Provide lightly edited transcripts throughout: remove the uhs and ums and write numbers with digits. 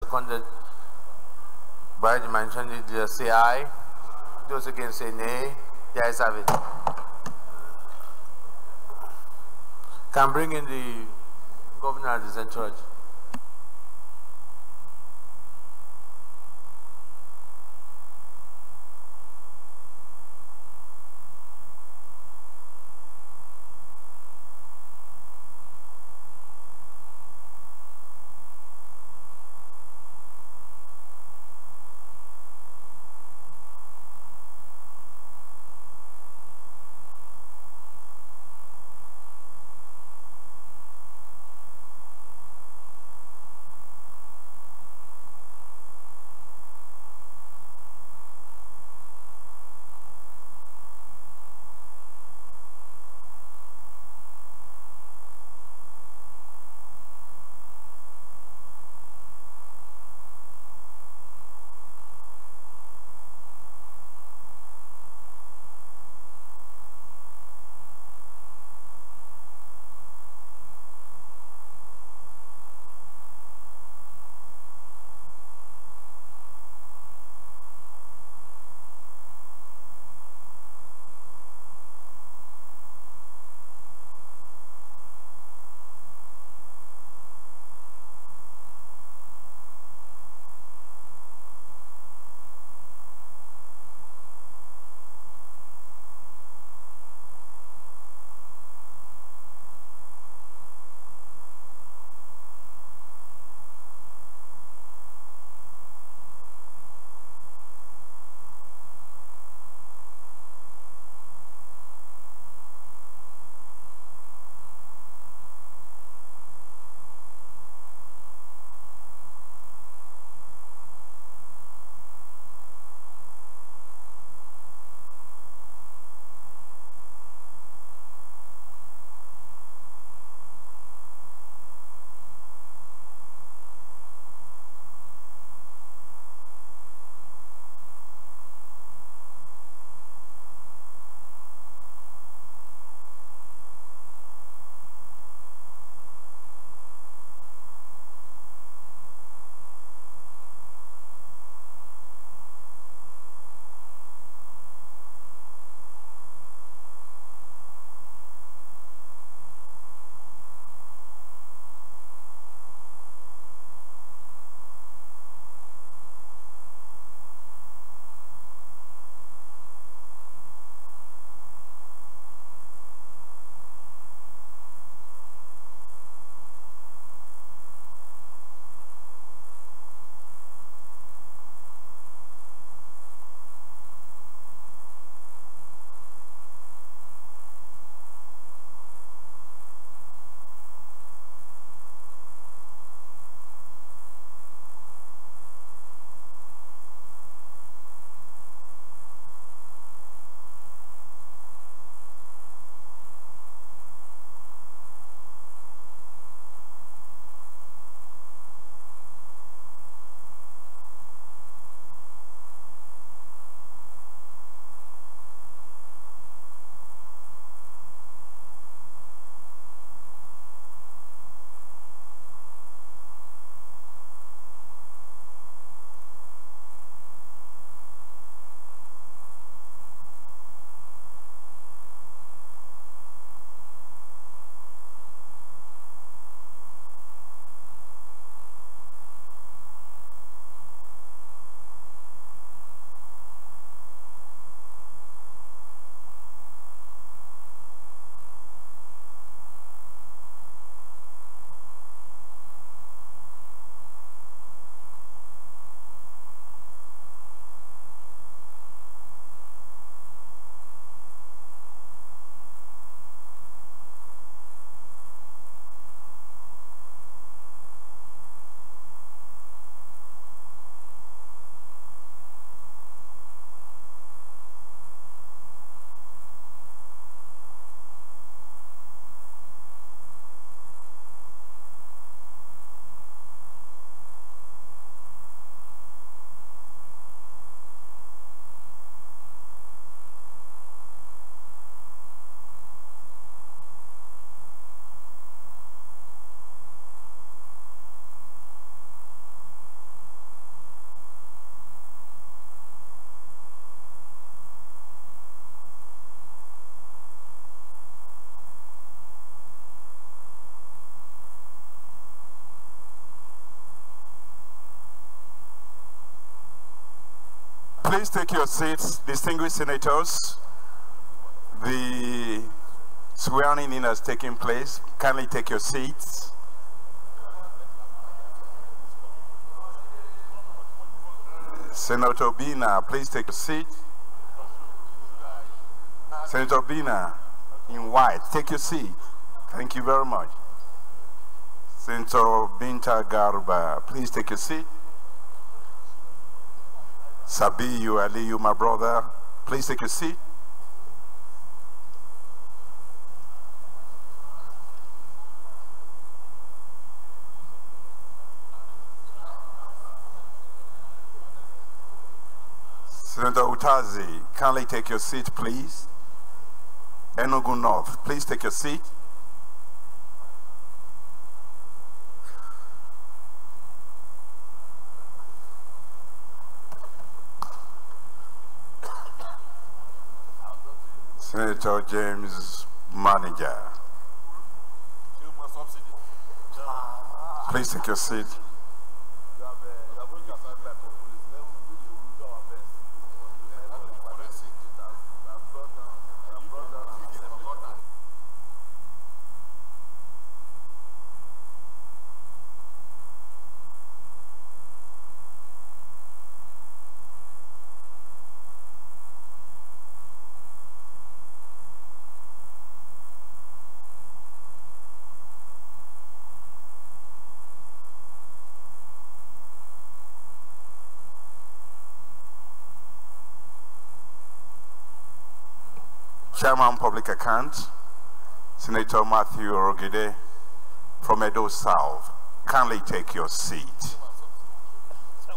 seconded by the majority leader say aye. Those against say nay. The ayes have it. Can bring in the governor and the entourage. Please take your seats, distinguished senators. The swearing in has taken place. Kindly take your seats. Senator Bina, please take your seat. Senator Bina, in white, take your seat. Thank you very much. Senator Binta Garba, please take your seat. Sabiyu Aliyu, my brother, please take your seat. Senator Utazi, kindly take your seat, please. Enugu North, please take your seat. Senator James Manager, please take your seat. Chairman Public Accounts, Senator Matthew Orogide from Edo South, kindly take your seat.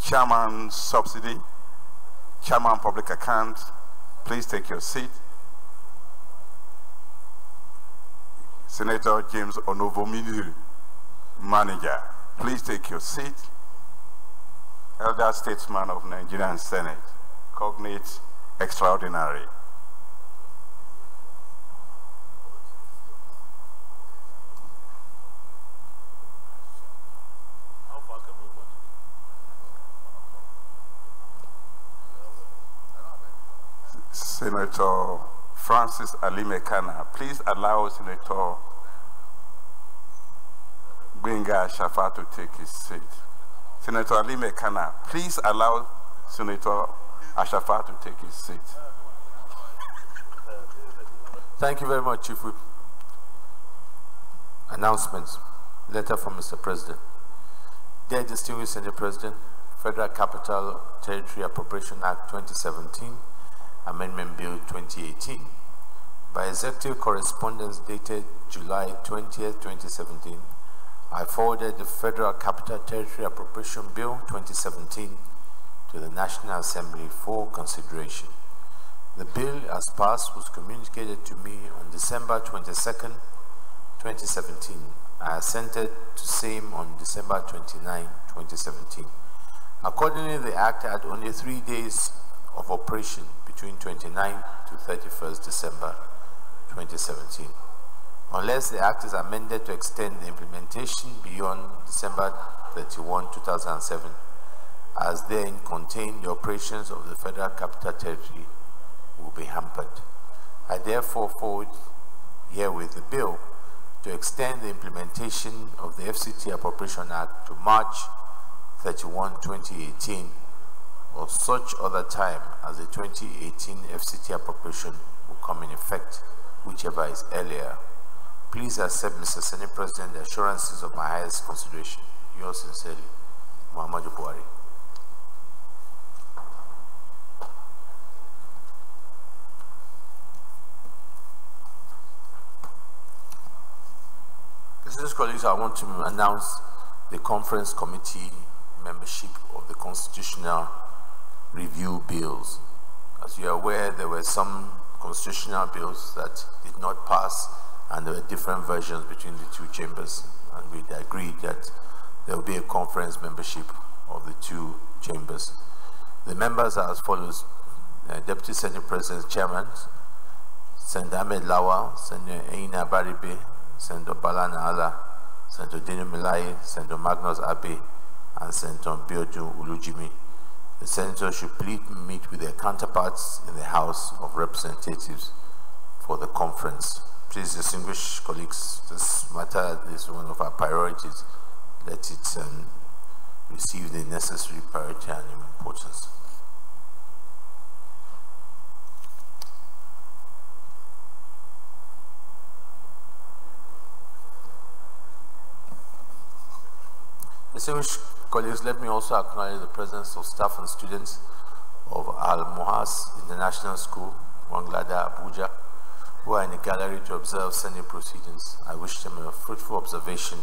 Chairman Subsidy, Chairman Public Accounts, please take your seat. Senator James Onovominu, Manager, please take your seat. Elder Statesman of Nigerian Senate, cognate extraordinary. Senator Francis Alimekana, please allow Senator Gbenga Shafa to take his seat. Senator Alimekana, please allow Senator Ashafa to take his seat. Thank you very much, Chief Whip. Announcements. Letter from Mr. President. Dear distinguished Senate President, Federal Capital Territory Appropriation Act 2017, Amendment Bill 2018. By executive correspondence dated July 20th, 2017, I forwarded the Federal Capital Territory Appropriation Bill 2017 to the National Assembly for consideration. The bill, as passed, was communicated to me on December 22nd, 2017. I assented to same on December 29, 2017. Accordingly, the Act had only 3 days of operation between 29 to 31st December 2017. Unless the Act is amended to extend the implementation beyond December 31, 2007, as therein contained the operations of the Federal Capital Territory will be hampered. I therefore forward herewith the bill to extend the implementation of the FCT Appropriation Act to March 31, 2018, or such other time as the 2018 FCT appropriation will come in effect, whichever is earlier. Please accept, Mr. Senate President, the assurances of my highest consideration. Yours sincerely, Muhammadu Buhari. Distinguished colleagues, I want to announce the conference committee membership of the Constitutional Review bills. As you are aware, there were some constitutional bills that did not pass, and there were different versions between the two chambers, and we agreed that there will be a conference membership of the two chambers. The members are as follows: Deputy Senate President Chairman, Senator Ahmed Lawal, Senator Eina Baribe, Senator Balana Ala, Senator Dino Milai, Senator Magnus Abe, and Senator Biodun Ulujimi. the senators should please meet with their counterparts in the House of Representatives for the conference. Please, distinguished colleagues, this matter is one of our priorities. Let it receive the necessary priority and importance. Distinguished colleagues, let me also acknowledge the presence of staff and students of Al-Muhas International School, Wanglada, Abuja, who are in the gallery to observe Senate proceedings. I wish them a fruitful observation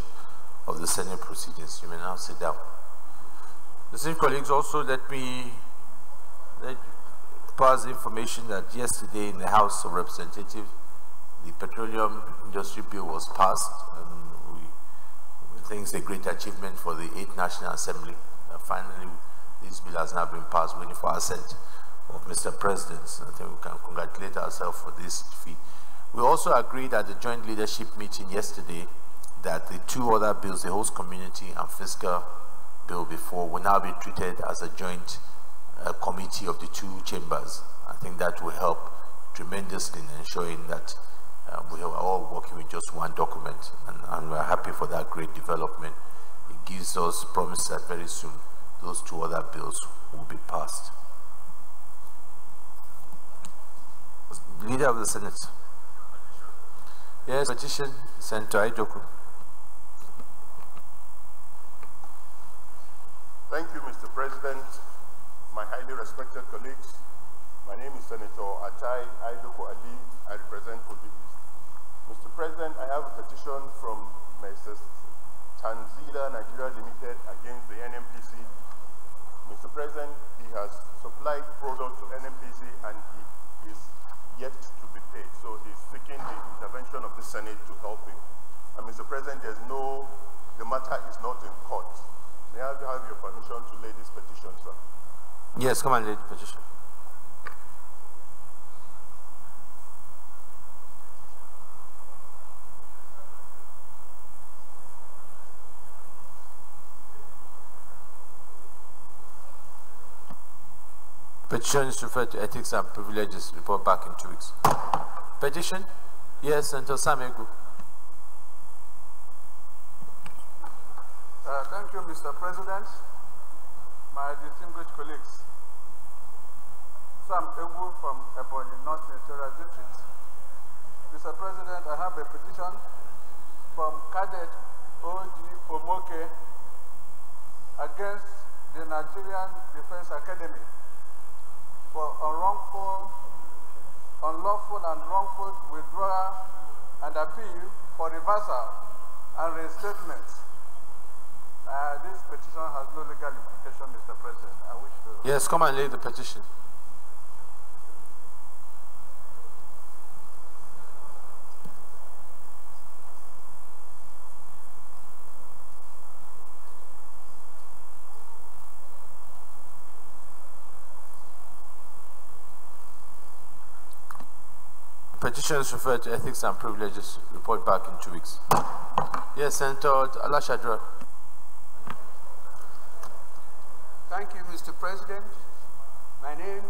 of the Senate proceedings. You may now sit down. Distinguished colleagues, also let me pass the information that yesterday in the House of Representatives, the Petroleum Industry Bill was passed, and we think it's a great achievement for the 8th National Assembly. Finally, this bill has now been passed, waiting for assent of Mr. President. I think we can congratulate ourselves for this feat. We also agreed at the joint leadership meeting yesterday that the two other bills, the host community and fiscal bill before, will now be treated as a joint committee of the two chambers. I think that will help tremendously in ensuring that we are all working with just one document, and we're happy for that great development. It gives us promise that very soon those two other bills will be passed. Leader of the Senate. Yes, petition, Senator Idoku. Thank you, Mr. President, my highly respected colleagues. My name is Senator Atai Idoku Ali. I represent Kogi East. Mr. President, I have a petition from Mrs. Tanzila Nigeria Limited against the NMPC. Mr. President, he has supplied product to NMPC and he is yet to be paid. So he's seeking the intervention of the Senate to help him. And Mr. President, the matter is not in court. May I have your permission to lay this petition, sir? Yes, come and lay the petition. Petition is referred to ethics and privileges. Report back in 2 weeks. Petition? Yes, Senator Samegu. Thank you, Mr. President. My distinguished colleagues. Sam Egu from Ebonyi North Senatorial District. Mr. President, I have a petition from Cadet O.G. Omoke against the Nigerian Defense Academy for unlawful and wrongful withdrawal and appeal for reversal and reinstatement. This petition has no legal implication, Mr. President. I wish to... Yes, come and lay the petition. Petitions referred to ethics and privileges. Report back in 2 weeks. Yes, Senator Alashadra. Thank you, Mr. President. My name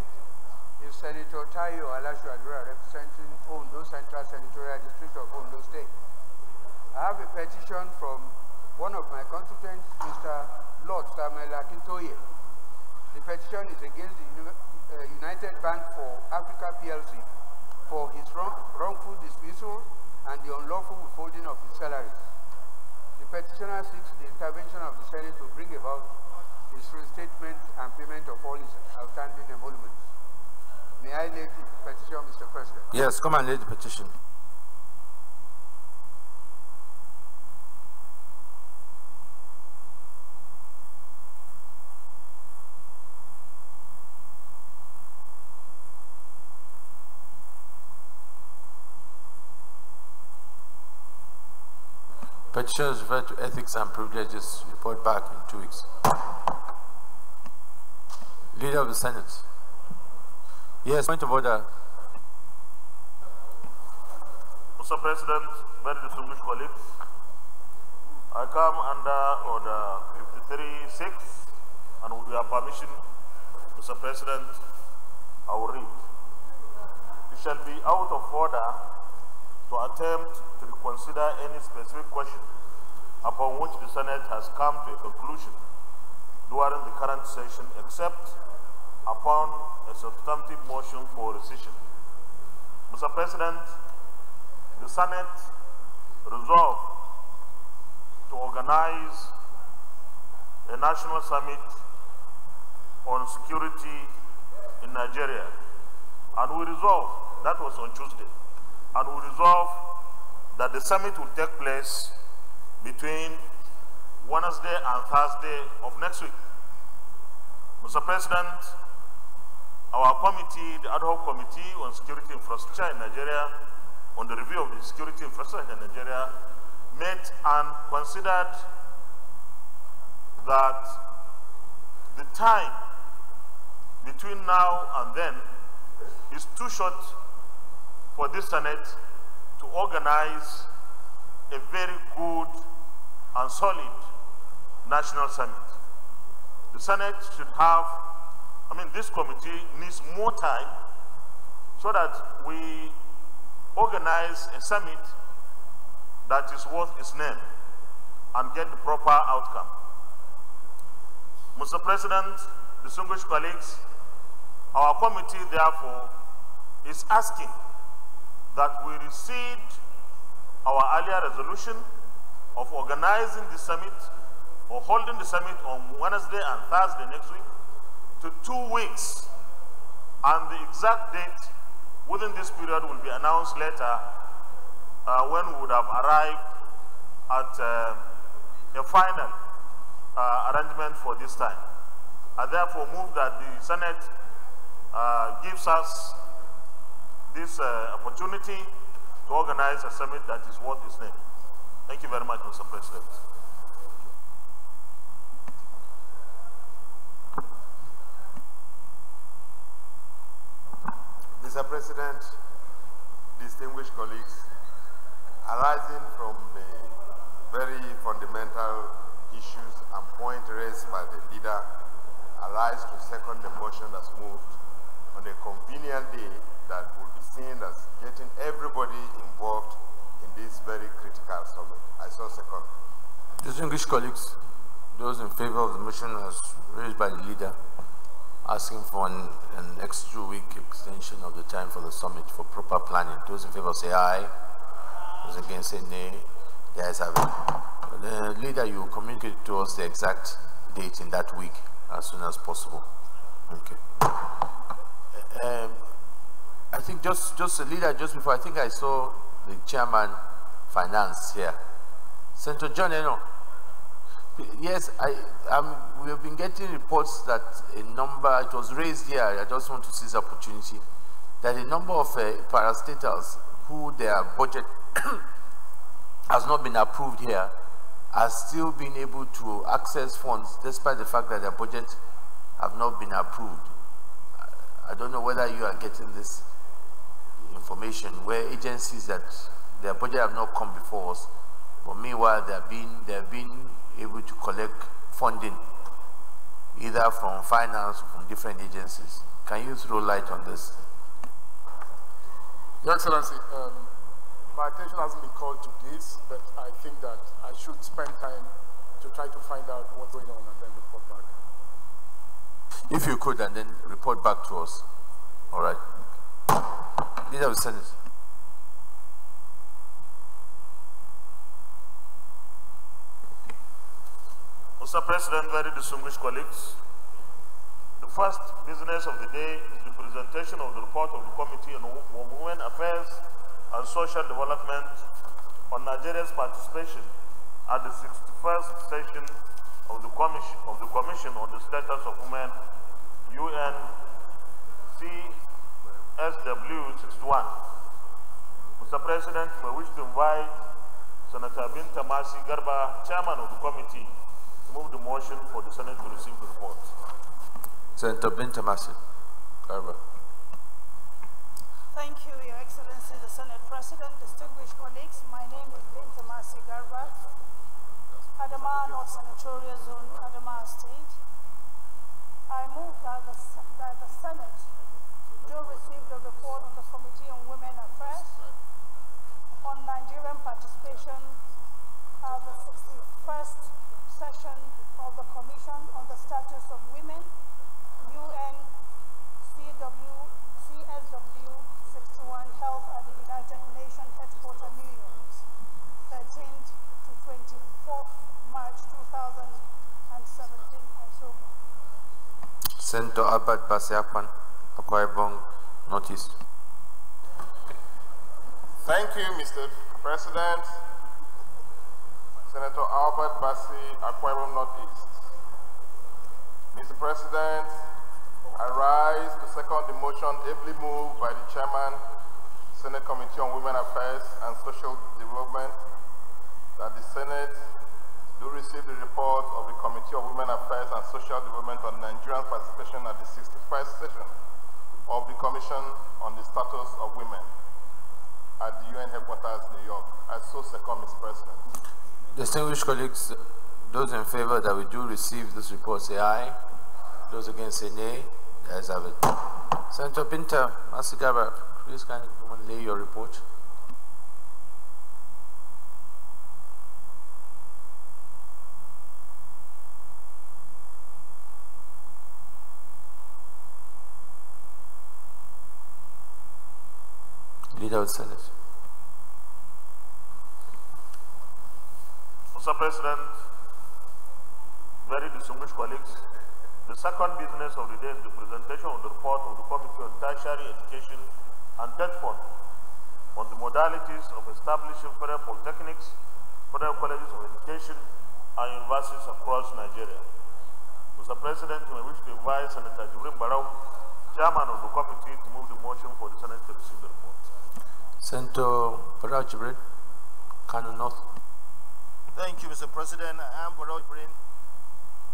is Senator Tayo Alashadra, representing Ondo Central Senatorial District of Ondo State. I have a petition from one of my constituents, Mr. Lord Samuel Akintoye. The petition is against the United Bank for Africa PLC for his wrongful dismissal and the unlawful withholding of his salaries. The petitioner seeks the intervention of the Senate to bring about his reinstatement and payment of all his outstanding emoluments. May I lay the petition, Mr. President? Yes, come and lay the petition. Petitions referred to ethics and privileges. Report back in 2 weeks. Leader of the Senate. Yes, point of order. Mr. President, very distinguished colleagues, I come under Order 53.6, and with your permission, Mr. President, I will read. It shall be out of order to attempt to reconsider any specific question upon which the Senate has come to a conclusion during the current session, except upon a substantive motion for rescission. Mr. President, the Senate resolved to organize a national summit on security in Nigeria. And we resolved, that was on Tuesday, and we resolved that the summit will take place between Wednesday and Thursday of next week. Mr. President, our committee, the ad hoc committee on security infrastructure in Nigeria, on the review of the security infrastructure in Nigeria, met and considered that the time between now and then is too short for this Senate to organize a very good and solid national summit. The Senate should have, this committee needs more time so that we organize a summit that is worth its name and get the proper outcome. Mr. President, distinguished colleagues, our committee therefore is asking that we rescind our earlier resolution of organizing the summit or holding the summit on Wednesday and Thursday next week to 2 weeks, and the exact date within this period will be announced later when we would have arrived at a final arrangement for this time. I therefore move that the Senate gives us this opportunity to organize a summit that is worth its name. Thank you very much, Mr. President. Mr. President, distinguished colleagues, arising from the very fundamental issues and points raised by the leader, I rise to second the motion that's moved on a convenient day that will be seen as getting everybody involved in this very critical summit. I so second. Distinguished colleagues, those in favor of the motion as raised by the leader, asking for an extra week extension of the time for the summit for proper planning. Those in favor say aye. Those against say nay. The ayes have it. The leader, you will communicate to us the exact date in that week as soon as possible. Okay. I think just the leader, just before, I think I saw the chairman finance here. Senator John Eno. Yes, we have been getting reports that a number, it was raised here, I just want to seize the opportunity, that a number of parastatals who their budget has not been approved here are still being able to access funds despite the fact that their budget have not been approved. I don't know whether you are getting this information where agencies that their budget have not come before us, but meanwhile they have been able to collect funding either from finance or from different agencies. Can you throw light on this? Your Excellency, my attention hasn't been called to this, but I think that I should spend time to try to find out what's going on and then report back. If you could, and then report back to us. All right. Leader of the Senate. Mr. President, very distinguished colleagues, the first business of the day is the presentation of the report of the Committee on Women Affairs and Social Development on Nigeria's participation at the 61st session of the Commission on the Status of Women, UN CSW 61. Mr. President, I wish to invite Senator Binta Masi Garba, Chairman of the Committee, move the motion for the Senate to receive the report. Senator Binta Masi Garba. Thank you, Your Excellency, the Senate President, distinguished colleagues. My name is Binta Masi Garba, Adamawa North Senatorial Zone, Adamawa State. I move that the that the Senate do receive the report of the Committee on Women Affairs on Nigerian participation at the 61st session of the Commission on the Status of Women, UN CSW 61, held at the United Nations headquarters, New York, 13th to 24th March 2017, and so on. Senator Albert Basiakpan, Akwa Ibom, Northeast. Thank you, Mr. President. Senator Albert Basi, Akwa Ibom, Northeast. Mr. President, I rise to second the motion ably moved by the Chairman, Senate Committee on Women Affairs and Social Development, that the Senate do receive the report of the Committee on Women Affairs and Social Development on Nigerian participation at the 61st session of the Commission on the Status of Women at the UN headquarters, New York. I so second, Mr. President. Distinguished colleagues, those in favor that we do receive this report say aye. Those against say nay. The ayes have it. Senator Binta Masigara, please kindly come and lay your report. Leader of the Senate. Mr. President, very distinguished colleagues, the second business of the day is the presentation of the report of the Committee on Tertiary Education and Debt Fund on the modalities of establishing federal polytechnics, federal colleges of education, and universities across Nigeria. Mr. President, I wish to invite Senator Jibrin Barau, Chairman of the committee, to move the motion for the Senate to receive the report. Senator Barau Jibrin, Kano North. Thank you, Mr. President. I am Barau Jibrin.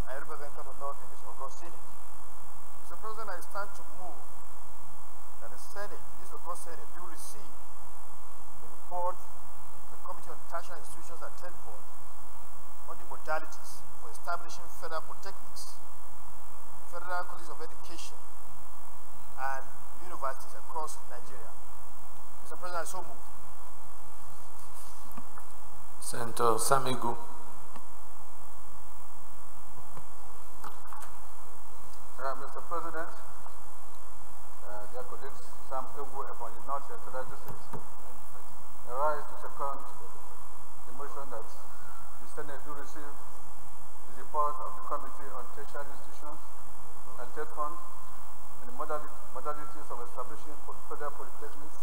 I represent Kano North in this August Senate. Mr. President, I stand to move that the Senate, this August Senate, do receive the report of the Committee on Tertiary Institutions at Tenford on the modalities for establishing federal polytechnics, federal colleges of education, and universities across Nigeria. Mr. President, I so move. Senator Samigu. Mr. President, dear colleagues, Sam Ewu upon the North Central District, I rise to second the motion that the Senate do receive the report of the Committee on Tertiary Institutions and Debt Fund and the modalities of establishing federal polytechnics,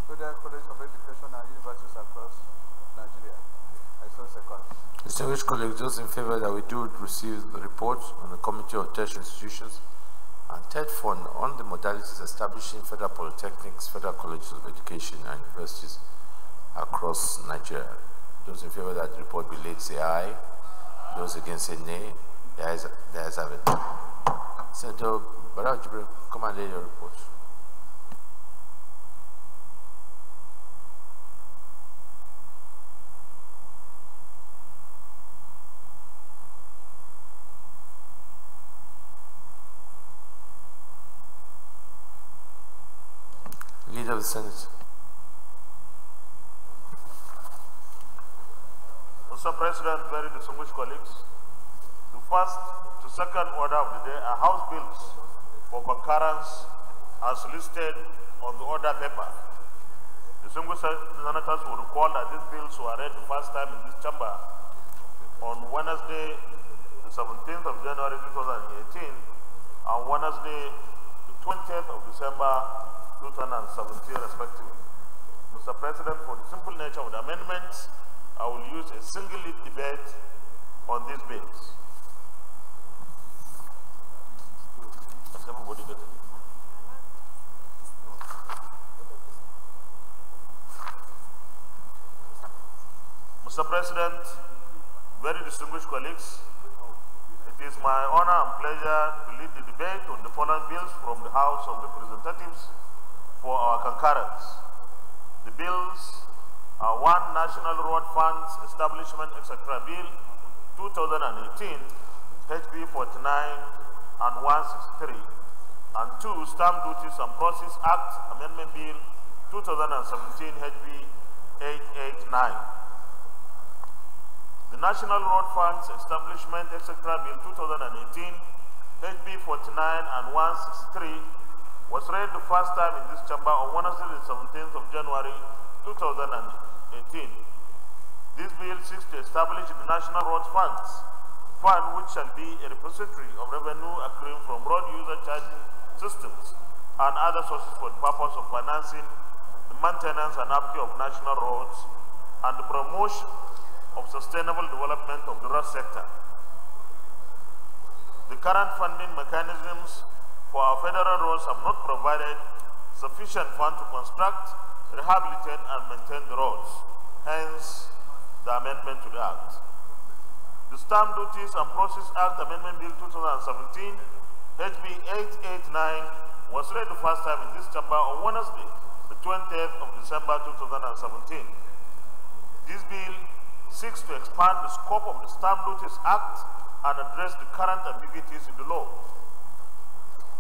federal colleges of education, and universities across Nigeria. I so second. Distinguished colleagues, those in favor that we do receive the report on the Committee on Tertiary Institutions and Debt Fund on the modalities establishing federal polytechnics, federal colleges of education, and universities across Nigeria. Those in favor that the report be laid say aye. Those against say nay. The ayes have it. Senator Barau Jibrin, come and lay your report. Leader of the Senate. Mr. President, very distinguished colleagues, the first to second order of the day are House bills for concurrence as listed on the order paper. Distinguished senators will recall that these bills were read the first time in this chamber on Wednesday, the 17th of January 2018, and Wednesday, the 20th of December 2017, respectively. Mr. President, for the simple nature of the amendments, I will use a single debate on these bills. Has everybody got it? Mr. President, very distinguished colleagues, it is my honor and pleasure to lead the debate on the following bills from the House of Representatives for our concurrence. The bills are one National Road Funds Establishment, etc. Bill 2018, HB 49, and 163, and 2, Stamp Duties and Process Act Amendment Bill 2017 HB 889. The National Road Funds Establishment, etc. Bill 2018 HB 49 and 163 was read the first time in this chamber on Wednesday the 17th of January 2018. This bill seeks to establish the National Road Fund, which shall be a repository of revenue accruing from road user charging systems and other sources for the purpose of financing the maintenance and upkeep of national roads and the promotion of sustainable development of the road sector. The current funding mechanisms for our federal roads have not provided sufficient funds to construct, rehabilitate, and maintain the roads. Hence, the amendment to the Act. The Stamp Duties and Process Act Amendment Bill 2017, HB 889, was read the first time in this chamber on Wednesday, the 20th of December 2017. This bill seeks to expand the scope of the Stamp Duties Act and address the current ambiguities in the law.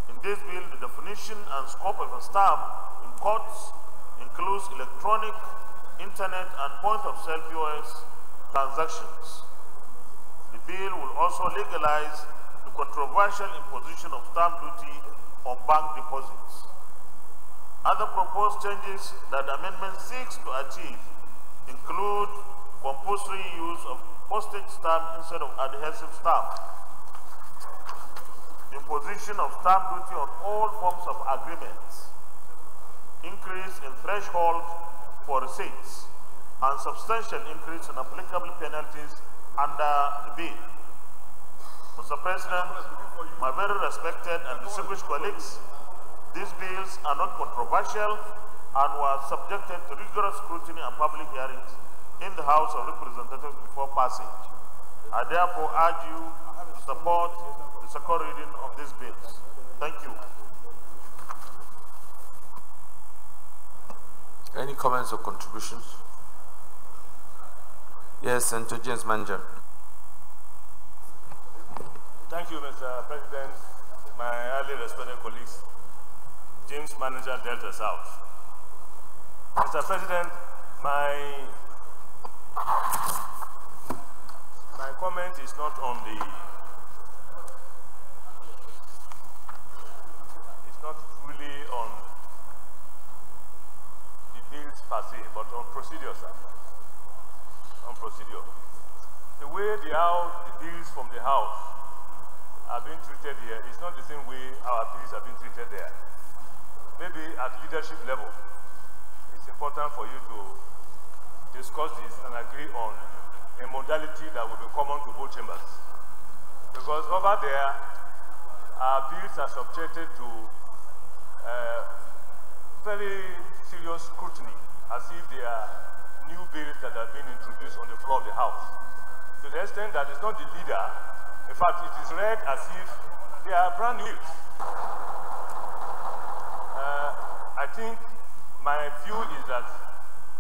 In this bill, the definition and scope of a stamp in courts includes electronic, internet, and point-of-sale POS transactions. The bill will also legalize the controversial imposition of stamp duty on bank deposits. Other proposed changes that the amendment seeks to achieve include compulsory use of postage stamp instead of adhesive stamp, imposition of stamp duty on all forms of agreements, increase in threshold for receipts, and substantial increase in applicable penalties under the bill. Mr. President, my very respected and distinguished colleagues, these bills are not controversial and were subjected to rigorous scrutiny and public hearings in the House of Representatives before passage. I therefore urge you to support the second reading of these bills. Thank you. Any comments or contributions? Yes, Senator James Manager. Thank you, Mr. President. My highly respected colleagues, James Manager, Delta South. Mr. President, my comment is not on the, it's not really on the bills per se, but on procedure, sir. On procedure. The way the bills from the House are being treated here is not the same way our bills are being treated there. Maybe at leadership level, it's important for you to discuss this and agree on a modality that will be common to both chambers. Because over there, our bills are subjected to very serious scrutiny, as if they are new bills that have been introduced on the floor of the House. To the extent that it's not the leader, in fact, it is read as if they are brand new. I think my view is that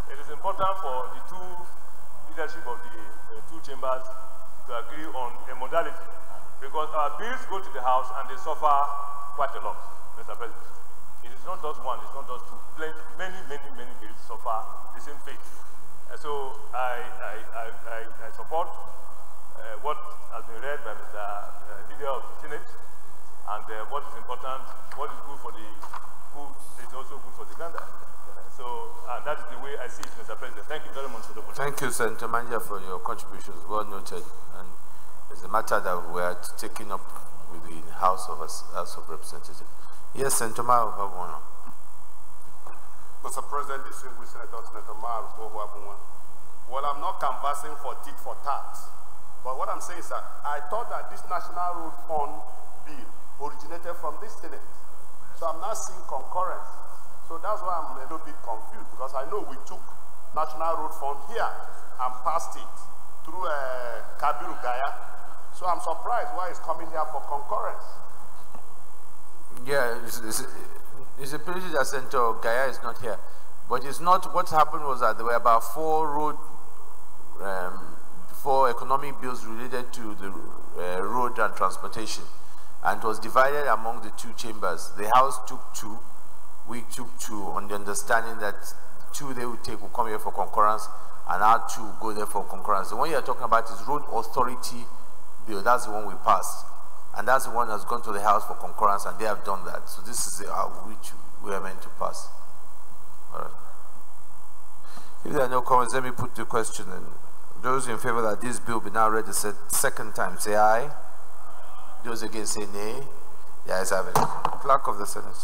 it is important for the two leadership of the two chambers to agree on a modality, because our bills go to the House and they suffer quite a lot, Mr. President. It is not just one, it's not just two. Many bills suffer the same fate. So I support what has been read by Mr. Leader of the Senate, and what is important, what is good for the good is also good for the gander. So that is the way I see it, Mr. President. Thank you very much for the opportunity. Thank you, Senator Manja, for your contributions. Well noted. And it's a matter that we are taking up with the House of Representatives. Yes, Senator Ma, have one. Mr. President, distinguished Senator Ma, well, I'm not canvassing for tit for tat, but what I'm saying is that I thought that this National Road Fund bill originated from this Senate. So I'm not seeing concurrence. So that's why I'm a little bit confused, because I know we took National Road Fund here and passed it through Kabiru Gaya. So I'm surprised why it's coming here for concurrence. Yeah, it's a pity that Senator Gaya is not here. But it's not, what happened was that there were about four economic bills related to the road and transportation. and it was divided among the two chambers. The House took 2, we took 2, on the understanding that 2 they would take will come here for concurrence, and our 2 will go there for concurrence. The one you're talking about is Road Authority Bill. That's the one we passed, and that's the one that's gone to the House for concurrence, and they have done that. So this is which we are meant to pass. All right. If there are no comments, let me put the question in. Those in favor that this bill be now read the second time, say aye. Those against, say nay. The ayes have it. Clerk of the Senate.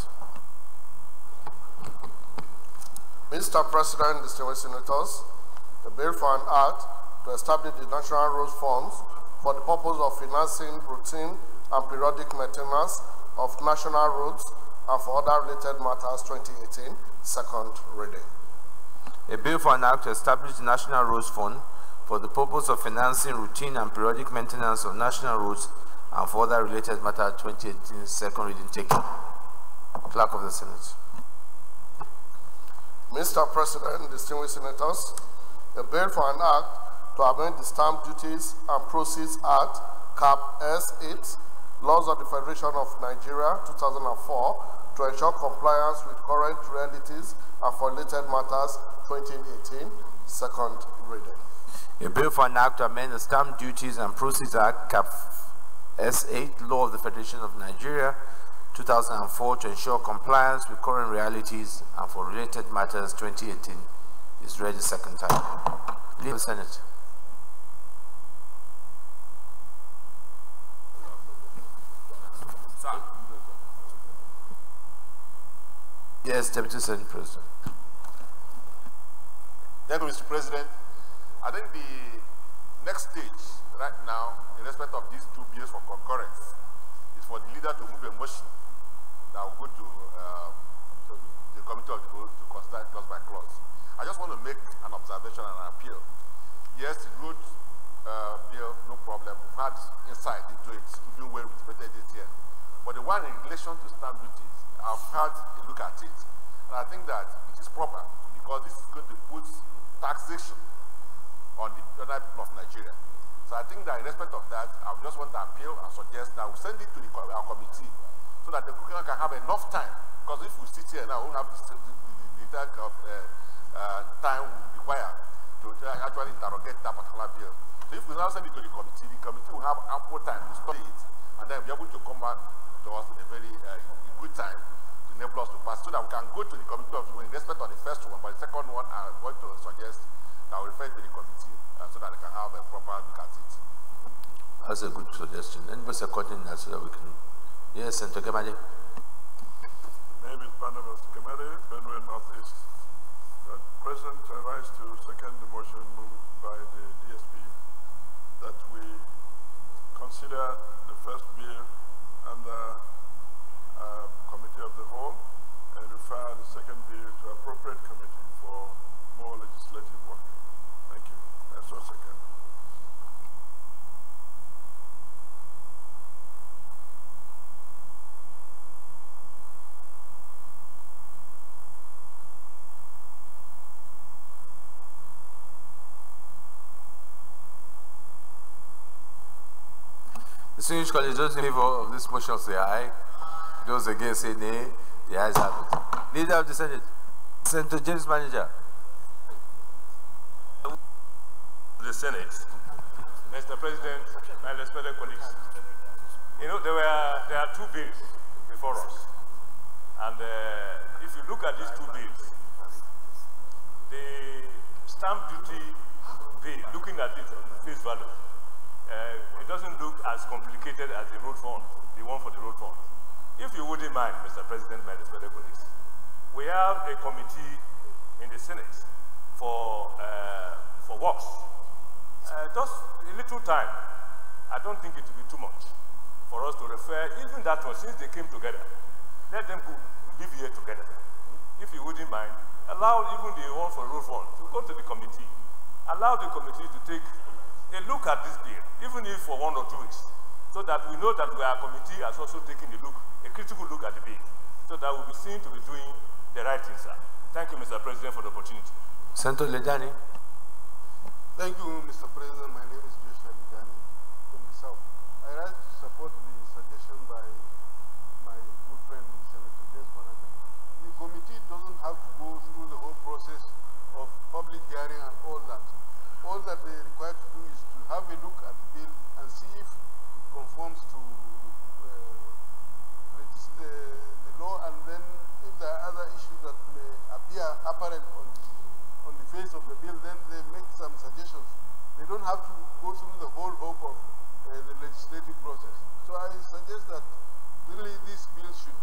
Mr. President, distinguished senators, the bill for an act to establish the National Road Funds for the purpose of financing routine and periodic maintenance of national roads and for other related matters 2018, second reading. A bill for an act to establish the National Roads Fund for the purpose of financing routine and periodic maintenance of national roads and for other related matters 2018, second reading taken. Clerk of the Senate. Mr. President, distinguished senators, a bill for an act to amend the Stamp Duties and Proceeds Act, Cap S8, Laws of the Federation of Nigeria, 2004, to ensure compliance with current realities and for related matters, 2018, second reading. A bill for an act to amend the Stamp Duties and Proceeds Act, Cap S8, Law of the Federation of Nigeria, 2004, to ensure compliance with current realities and for related matters, 2018, is read the second time. Leave the Senate. Yes, Deputy Senate President. Thank you, Mr. President. I think the next stage right now, in respect of these 2 bills for concurrence, is for the leader to move a motion that will go to the Committee of the Whole to consider clause by clause. I just want to make an observation and an appeal. Yes, the road bill, no problem. We've had insight into it, even when we debated it here. But the one in relation to stamp duties, I've had a look at it, and I think that it is proper because this is going to put taxation on the other people of Nigeria. So I think that in respect of that, I just want to appeal and suggest that we send it to our committee so that the Cook can have enough time. Because if we sit here now, we won't have the type of time required to actually interrogate that particular bill. So if we now send it to the committee will have ample time to study it and then be able to come back to us in a very good time to enable us to pass so that we can go to the committee of in respect of the first one, but the second one I'm going to suggest that we refer to the committee so that they can have a proper look at it. That's a good suggestion. Anybody supporting that so that we can? Yes, Senator Kemale. My name is Barnabas Kemale, Benue Northeast. President, I rise to second the motion moved by the DSP that we consider the first bill under Committee of the Whole and refer the second bill to appropriate committee for more legislative work. Thank you. I so second. Distinguished colleagues, those in favor of this motion say aye. Those against say nay. The ayes have it. Leader of the Senate, Senator James Manager. The Senate, Mr. President, my respected colleagues. You know, there are 2 bills before us. And if you look at these 2 bills, the stamp duty bill, looking at it face value, it doesn't look as complicated as the road fund, the one for the road fund. If you wouldn't mind, Mr. President, my respected colleagues, we have a committee in the Senate for works. Just a little time, I don't think it will be too much for us to refer, even that one, since they came together, let them live here together. If you wouldn't mind, allow even the one for road fund to go to the committee. Allow the committee to take a look at this bill, even if for 1 or 2 weeks, so that we know that our committee has also taken a critical look at the bill, so that we'll be seen to be doing the right thing, sir. Thank you, Mr. President, for the opportunity. Senator Ledani. Thank you, Mr. President. My name is Joshua Ledani from the South. I rise to support the suggestion by have to go through the whole hope of the legislative process. So I suggest that really these bills should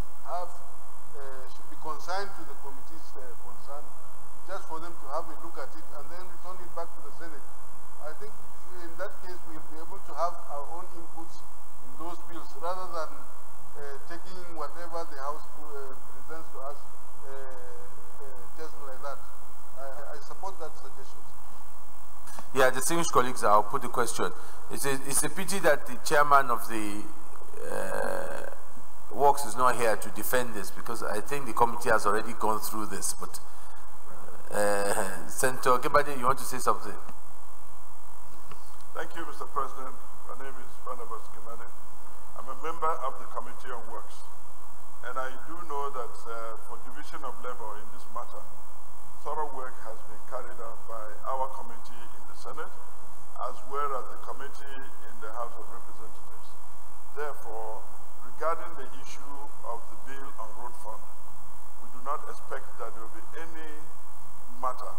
be consigned to the committees concerned, just for them to have a look at it and then return it back to the Senate. I think in that case we'll be able to have our own inputs in those bills rather than taking whatever the House presents to us just like that. I support that suggestion. Yeah, distinguished colleagues, I'll put the question. It's a pity that the chairman of the Works is not here to defend this, because I think the committee has already gone through this. But Senator Gebade, you want to say something? Thank you, Mr. President. My name is Barnabas Kimade. I'm a member of the Committee on Works, and I do know that for division of labor in this matter, thorough work has been carried out by our committee in the Senate, as well as the committee in the House of Representatives. Therefore, regarding the issue of the bill on road fund, we do not expect that there will be any matter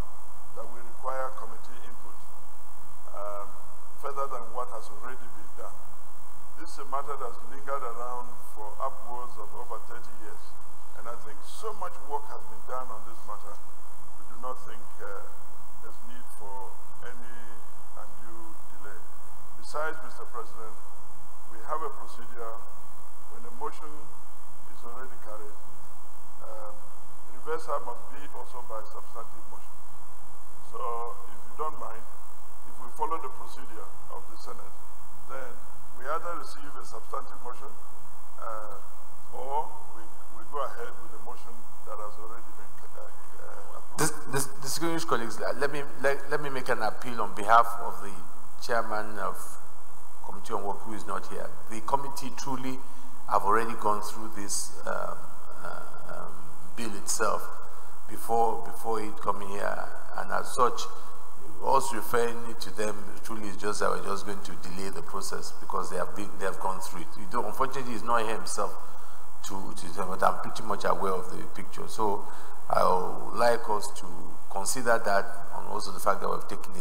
that will require committee input further than what has already been done. This is a matter that's lingered around for upwards of over 30 years, and I think so much work has been done on this matter. We do not think there's need for any undue delay. Besides, Mr. President, we have a procedure. When a motion is already carried, reversal must be also by substantive motion. So, if you don't mind, if we follow the procedure of the Senate, then we either receive a substantive motion or we go ahead with the motion that has already been approved. Distinguished colleagues, let me make an appeal on behalf of the chairman of Committee on Work, who is not here. The committee truly have already gone through this bill itself before it coming here, and as such, us referring it to them truly is just that we're just going to delay the process because they have gone through it. Unfortunately, he's not here himself but I'm pretty much aware of the picture. So I would like us to consider that, and also the fact that we've taken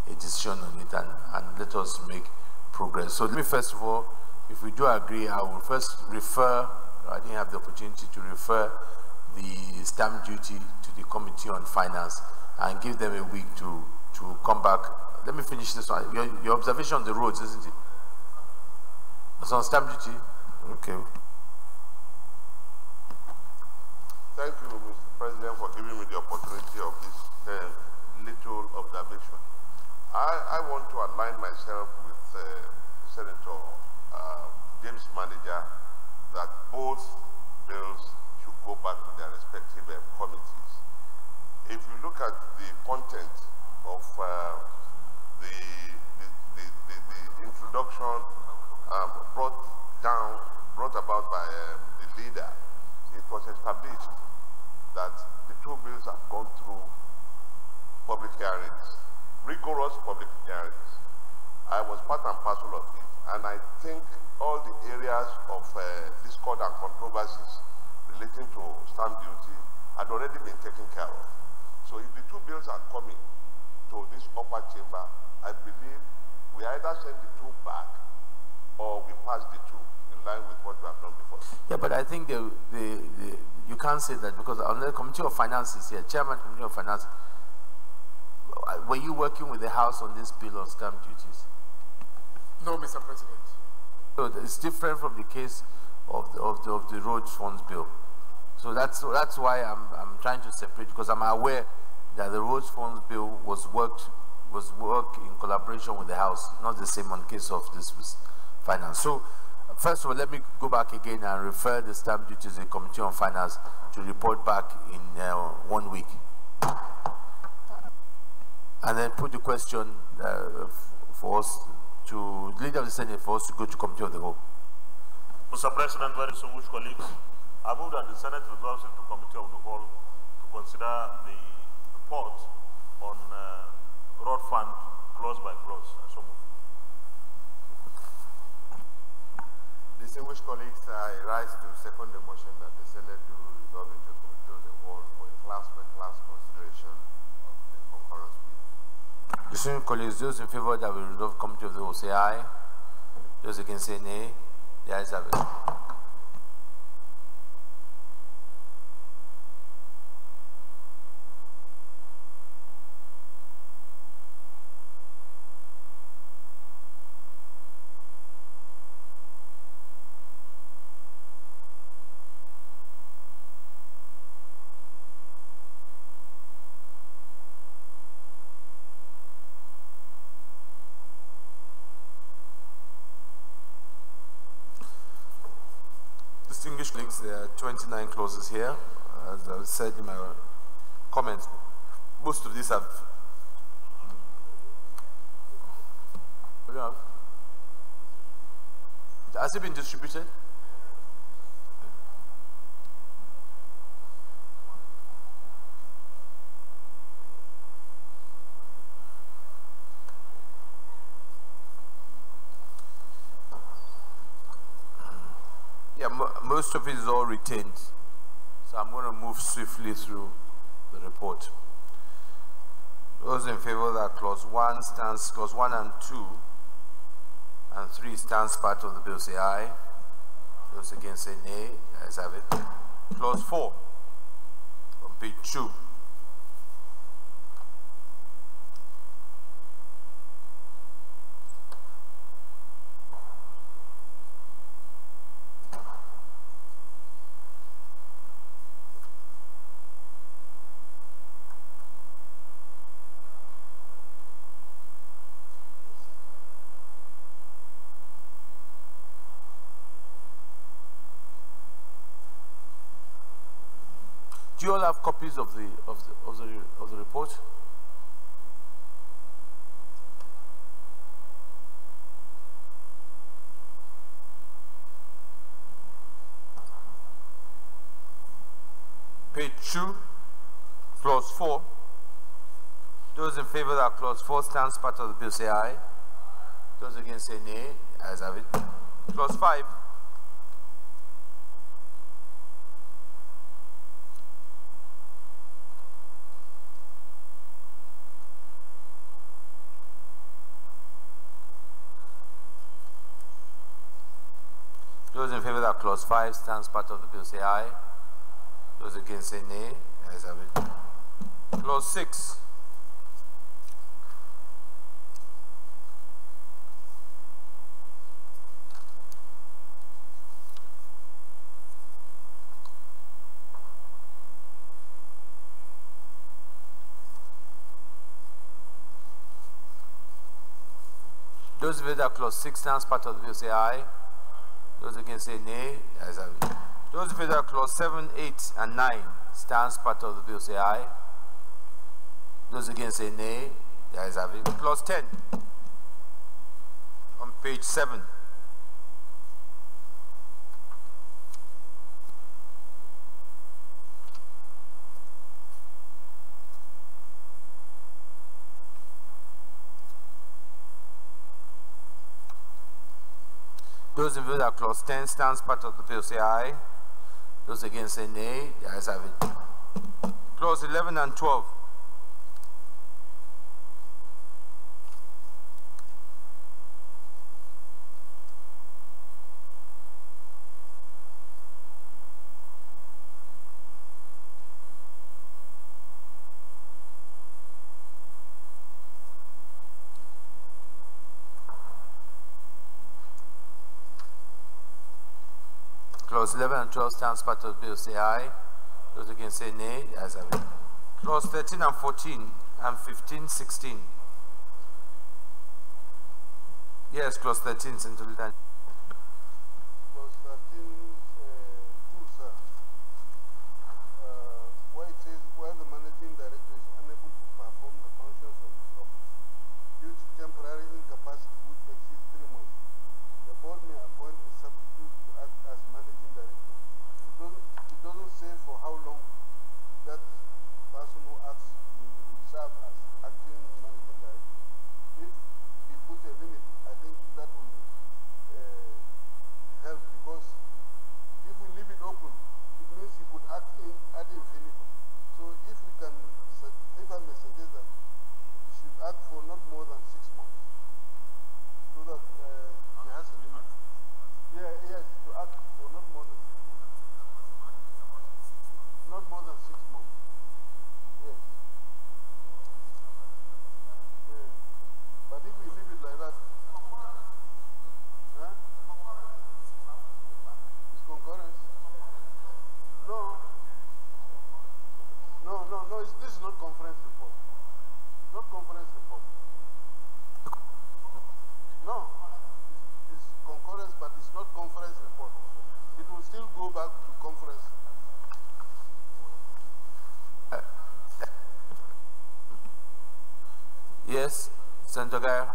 a decision on it, and let us make progress. So let me first of all, if we do agree, I will first refer, I didn't have the opportunity to refer the stamp duty to the Committee on Finance and give them a week to come back. Let me finish this one. Your observation on the roads, isn't it? It's on stamp duty? Okay. Thank you, Mr. President, for giving me the opportunity of this little observation. I want to align myself with Senator James Manager that both bills should go back to their respective committees. If you look at the content of the introduction brought about by the leader, it was established that the two bills have gone through public hearings, rigorous public hearings. I was part and parcel of it, and I think all the areas of discord and controversies relating to stamp duty had already been taken care of. So if the two bills are coming to this upper chamber, I believe we either send the two back or we pass the two in line with what we have done before. Yeah, but I think you can't say that because on the Committee of Finance is here, Chairman Committee of Finance. Were you working with the House on this bill on stamp duties? No, Mr. President. So it's different from the case of the road funds bill. So that's why I'm trying to separate, because I'm aware that the road funds bill was worked in collaboration with the House, not the same on the case of this finance. So first of all, let me go back again and refer the stamp duty to the Committee on Finance to report back in 1 week. And then put the question for us to the leader of the Senate for us to go to Committee of the Whole. Mr. President, very distinguished colleagues, I move that the Senate resolves into Committee of the Whole to consider the report on road fund clause by clause. So Distinguished colleagues, I rise to second the motion that the Senate do resolve into Committee of the Whole for a class by class consideration of the concurrence bill. Distinguished colleagues, those in favor that we resolve committee of the whole say aye. Those against say nay. The ayes have it. Distinguished colleagues, there are 29 clauses here. As I said in my comments, most of these have. What do you have? Has it been distributed? Yeah, most of it is all retained. So I'm going to move swiftly through the report. Those in favor that clause 1 and 2 and 3 stands part of the bill say aye. Those against say nay. Ayes have it. Clause 4 on page 2. Do you all have copies of the report? Page 2, clause 4. Those in favor that clause 4 stands part of the bill say aye. Those against say nay. Ayes have it. Clause 5. Those in favor that clause 5 stands part of the bill say aye. Those against say nay. Ayes have it. Clause 6. Those in favor that clause 6 stands part of the bill say aye. Those against say nay. Ayes have it. Those in favor that clause 7, 8, and 9 stands part of the bill say aye. Those against say nay. The ayes have it. Clause 10 on page 7. Those in favor that clause 10 stands part of the bill say aye. Those against say nay. The ayes have it. Clause 11 and 12. Clause 11 and 12 stands part of the bill say aye. Those against say nay. The ayes have it. Clause 13 and 14 and 15, 16. Yes, clause 13, Senator Lieutenant. Clause 13, 2, sir. Where it says, where the managing director is unable to perform the functions of his office due to temporary incapacity which exceeds 3 months, the board may appoint a substitute to act as managing director. It doesn't say for how long that person who acts will serve as acting managing director. If he put a limit, I think that will back to conference. Yes, Senator Gaia.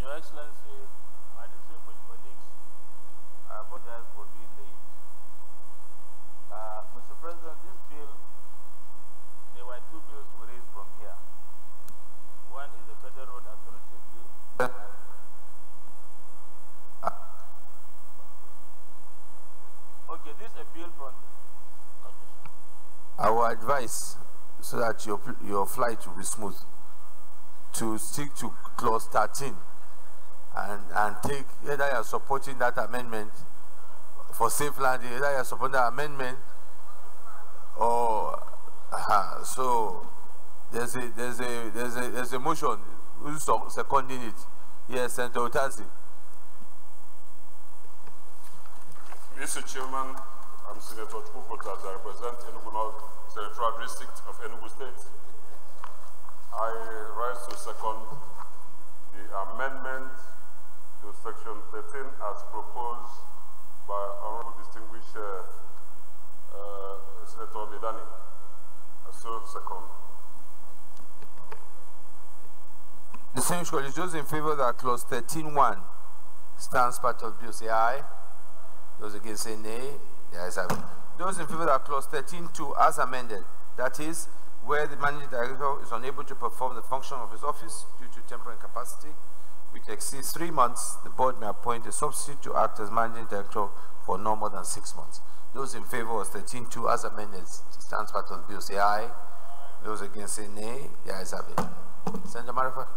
Your Excellency, my distinguished colleagues, I apologize for being late. Mr. President, this bill, there were two bills we raised from here. One is the Federal Road Authority bill. Okay, this is a bill from... Our advice, so that your flight will be smooth, to stick to clause 13 and take, either you are supporting that amendment for safe landing, either you are supporting that amendment or so there's a motion who's seconding it. Yes, Senator Otazi. Mr. Chairman, I'm Senator Chukwukota. I represent Enugu North Senatorial District of Enugu State. I rise to second the amendment to Section 13 as proposed by Honorable Distinguished Senator Medani. So second. Distinguished colleagues, those in favor that clause 13.1 stands part of bill, say aye. Those against say nay. The ayes have it. Those in favor that clause 13.2 as amended, that is, where the managing director is unable to perform the function of his office due to temporary incapacity, which exceeds 3 months, the board may appoint a substitute to act as managing director for no more than 6 months. Those in favor of 13.2 as amended stands part of the bill, say aye. Those against say nay. The ayes have it. Senator Marifa.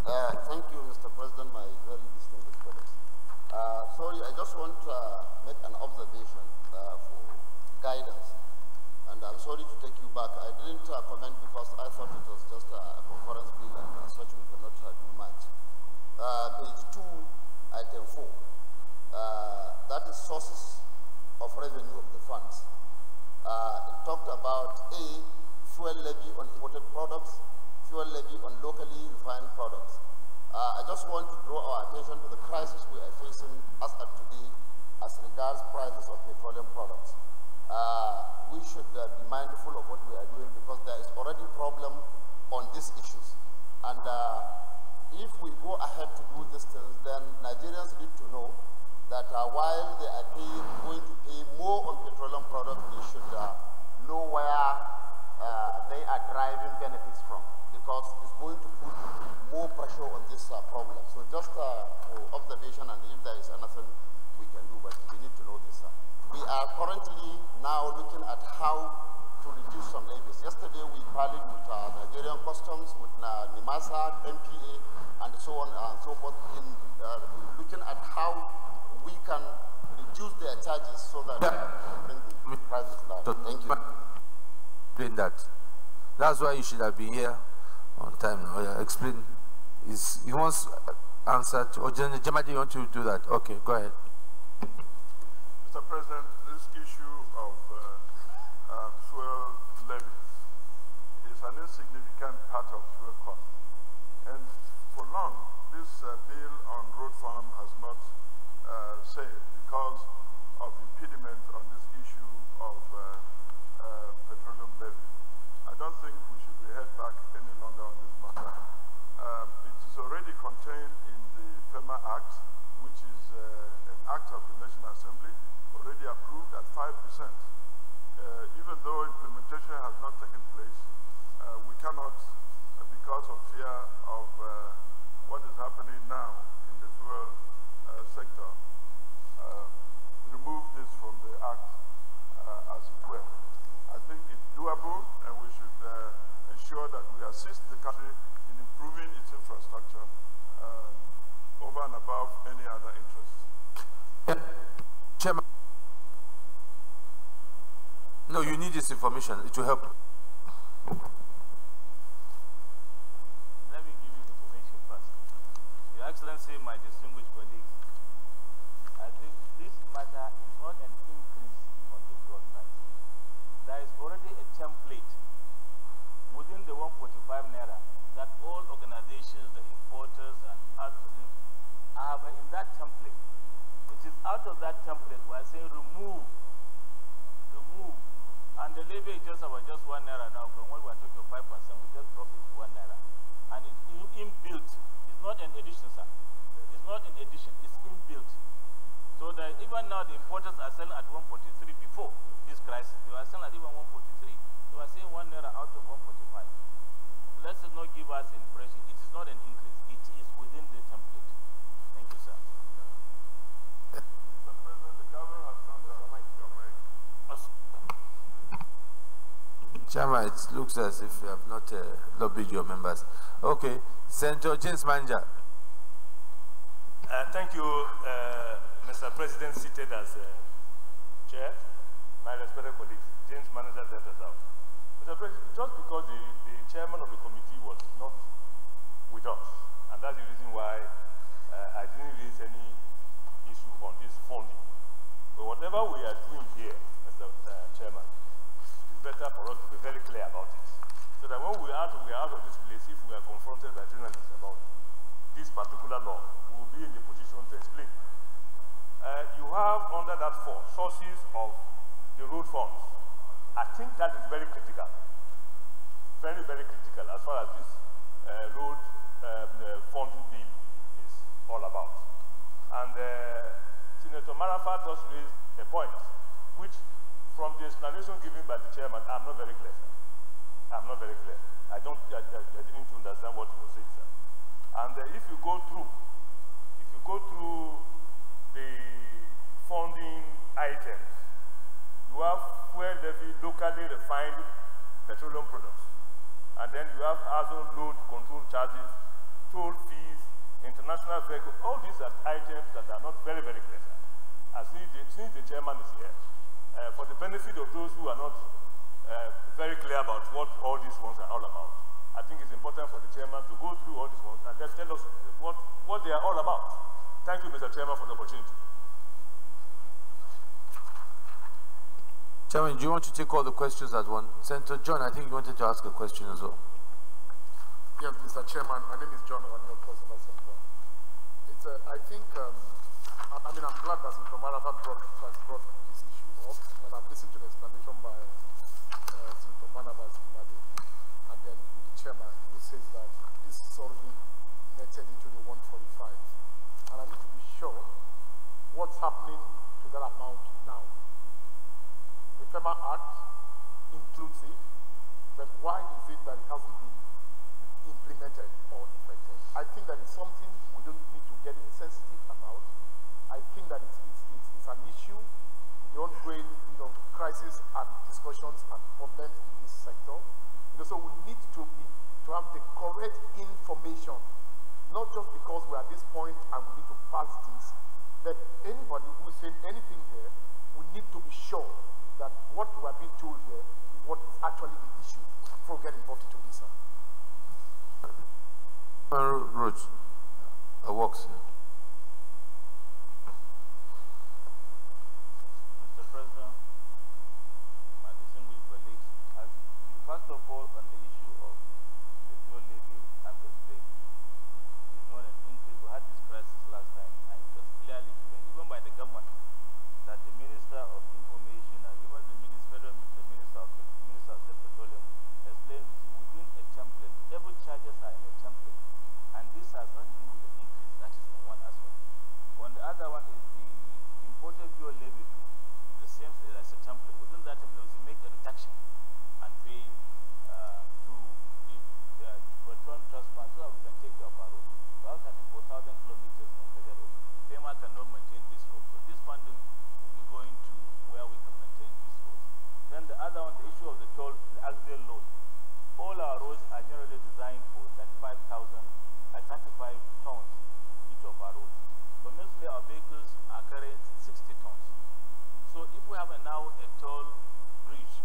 Thank you, Mr. President, my very distinguished colleagues. Sorry, I just want to make an observation for guidance. And I'm sorry to take you back. I didn't comment because I thought it was just a conference bill and as such we cannot do much. Page 2, item 4. That is sources of revenue of the funds. It talked about A, fuel levy on imported products, fuel levy on locally refined products. I just want to draw our attention to the crisis we are facing as of today as regards prices of petroleum products. We should be mindful of what we are doing because there is already problem on these issues. And if we go ahead to do these things, then Nigerians need to know that while they are going to pay more on petroleum products, they should know where they are driving benefits from, because it's going to put more pressure on this problem. So just for observation, and if there is anything we can do, but we need to know this. We are currently now looking at how to reduce some levies. Yesterday we parleyed with Nigerian Customs, with NIMASA, MPA, and so on and so forth, in looking at how we can reduce their charges so that we bring the prices down. Thank you. Explain that. That's why you should have been here on time. Explain. He wants answer to, or Jamadi, you want to do that? Okay, go ahead. Mr. President, this issue of fuel levy is an insignificant part of fuel cost. And for long, this bill on road fund has not saved because of impediment on this issue of petroleum levy. I don't think we should be held back any longer on this matter. It is already contained in the FEMA Act, which is an act of the National Assembly, already approved at 5%. Even though implementation has not taken place, we cannot, because of fear of what is happening now in the fuel sector, remove this from the act as it were. I think it's doable, and we should ensure that we assist the country in improving its infrastructure over and above any other interest. Chairman. No, you need this information. It will help. Let me give you the information first. Your Excellency, my distinguished colleagues, I think this matter is not an increase on the fuel price. There is already a template within the 145 naira that all organizations, the importers and others have in that template template. It is out of that template we are saying remove, and the levy is just about just 1 naira now. From what we are talking of 5%, we just drop it to 1 naira, and it's inbuilt. It's not an addition, sir. It's not an addition. It's inbuilt. So that even now the importers are selling at 143 before this crisis. They were selling at even 143. So we are saying 1 naira out of 145. Let us not give us an impression. It is not an increase. It is within the template. Thank you, sir. Mr. President, the governor has done that. Chairman, it looks as if you have not lobbied your members. Okay, Senator James Manja. Thank you, Mr. President, seated as chair. My respected colleagues, James Manager left us out. Mr. President, just because the chairman of the committee was not with us, and that's the reason why I didn't raise any issue on this funding. But whatever we are doing here, Mr. Chairman, it's better for us to be very clear about it. So that when we are out of this place, if we are confronted by journalists about this particular law, we will be in the position to explain. You have under that sources of the road funds. I think that is very critical. Very, very critical as far as this road funding bill is all about. And Senator Marafat just raised a point, which from the explanation given by the chairman, I'm not very clear, sir. I'm not very clear. I didn't understand what he was saying, sir. And if you go through the funding items, you have fuel levy, locally refined petroleum products. And then you have also load control charges, toll fees, international vehicles. All these are items that are not very, very clear, sir. And since the chairman is here, for the benefit of those who are not very clear about what all these ones are all about, I think it's important for the chairman to go through all these ones and just tell us what they are all about. Thank you, Mr. Chairman, for the opportunity. Chairman, do you want to take all the questions at once? Senator John, I think you wanted to ask a question as well. Yes, Mr. Chairman, my name is John Wanyo, Personal Senator. It's I think, I'm glad that Senator Marafat has brought this issue up, and I've listened to the explanation by Senator Barnabas Nado, and then the chairman, who says that this is already netted into the 145. And I need to be sure what's happening to that amount now. The FEMA Act includes it, but why is it that it hasn't been implemented or effected? I think that it's something we don't need to get insensitive about. I think that it's an issue, the ongoing crisis and discussions and problems in this sector. So we need to have the correct information, not just because we're at this point and we need to pass this, but anybody who is saying anything here, we need to be sure that what we are being told here is what is actually the issue before we get involved into this. Roach, works here. Mr. President, my distinguished colleagues, first of all, on the issue of the fuel levy at the state, is not an increase. We had this crisis last time, and it was clearly explained, even by the government, that the Minister of Information and even the Minister of Petroleum explained within a template. Every charges are in a template, and this has nothing to do with the increase. That is on one aspect. On the other one is the imported fuel levy, the same as a template. Within that template, we make a reduction and pay to the petroleum trust fund so that we can take care of our road. We have 34,000 kilometers of federal road. FEMA cannot maintain this road. So this funding will be going to where we can maintain this road. Then the other one, the issue of the toll, the axial load. All our roads are generally designed for 35 tons each of our roads. But mostly our vehicles are carrying 60 tons. So if we have now a toll bridge,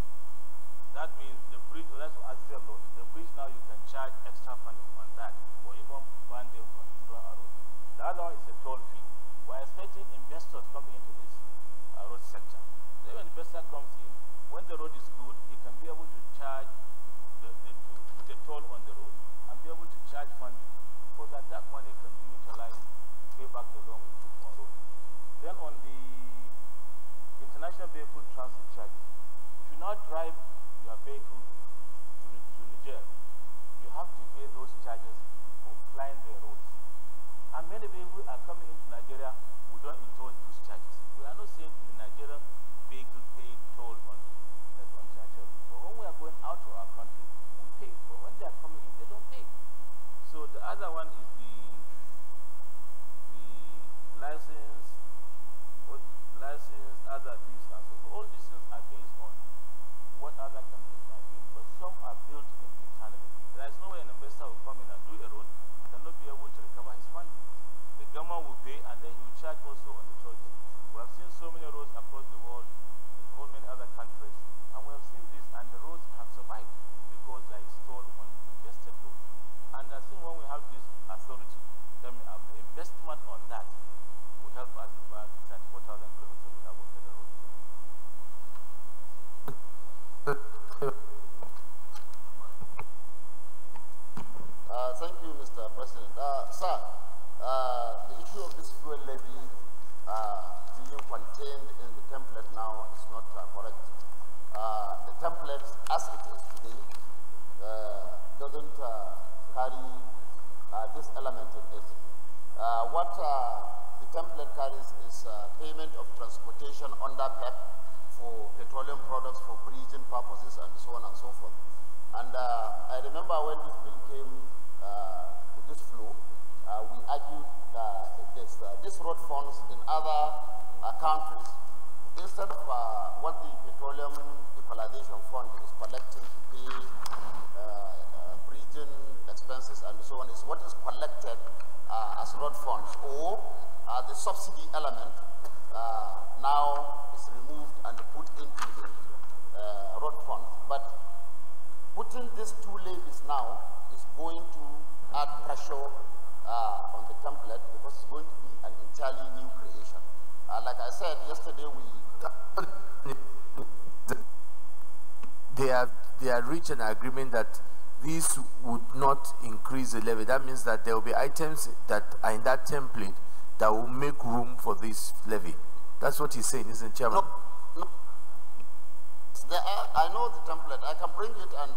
that means the bridge, that's axial load. The bridge now you can charge extra funding on that, or even ban them from our road. The other one is a toll fee. We're expecting investors coming into this road sector. So when an investor comes in, when the road is good, he can be able to charge the toll on the road and be able to charge funding so that that money can be utilized to pay back the loan we took on road. vehicle transit charges. If you now drive your vehicle to Niger, you have to pay those charges for flying the roads. And many people are coming into Nigeria who don't enjoy those charges. We are not saying the Nigerian vehicle pay toll on the international road. But when we are going out to our country, we pay. But when they are coming in, they don't pay. So the other one is the license, other fees, and so forth. All these things are based on what other countries are doing, but some are built in internally. There is no way an investor will come in and do a road and cannot be able to recover his funding. The government will pay, and then he will charge also on the charges. We have seen so many roads across the world in so many other countries, and we have seen this, and the roads have survived because they are installed on invested roads. And I think when we have this authority coming up, the investment on that will help us about 34,000 kilometers we have on federal roads. Thank you, Mr. President. Sir, the issue of this fuel levy being contained in the template now is not correct. The template, as it is today, doesn't carry this element in it. What the template carries is payment of transportation under PEP for petroleum products for bridging purposes and so on and so forth. And I remember when this bill came to this floor, we argued this road funds in other countries, instead of what the Petroleum Equalization Fund is collecting to pay bridging expenses and so on, is what is collected as road funds, or the subsidy element now is removed and put into the road funds. But putting these two levies now is going to add pressure on the template because it's going to be an entirely new creation. Like I said yesterday, they have reached an agreement that this would not increase the levy. That means that there will be items that are in that template that will make room for this levy. That's what he's saying, isn't it, Chairman? No. I know the template. I can bring it, and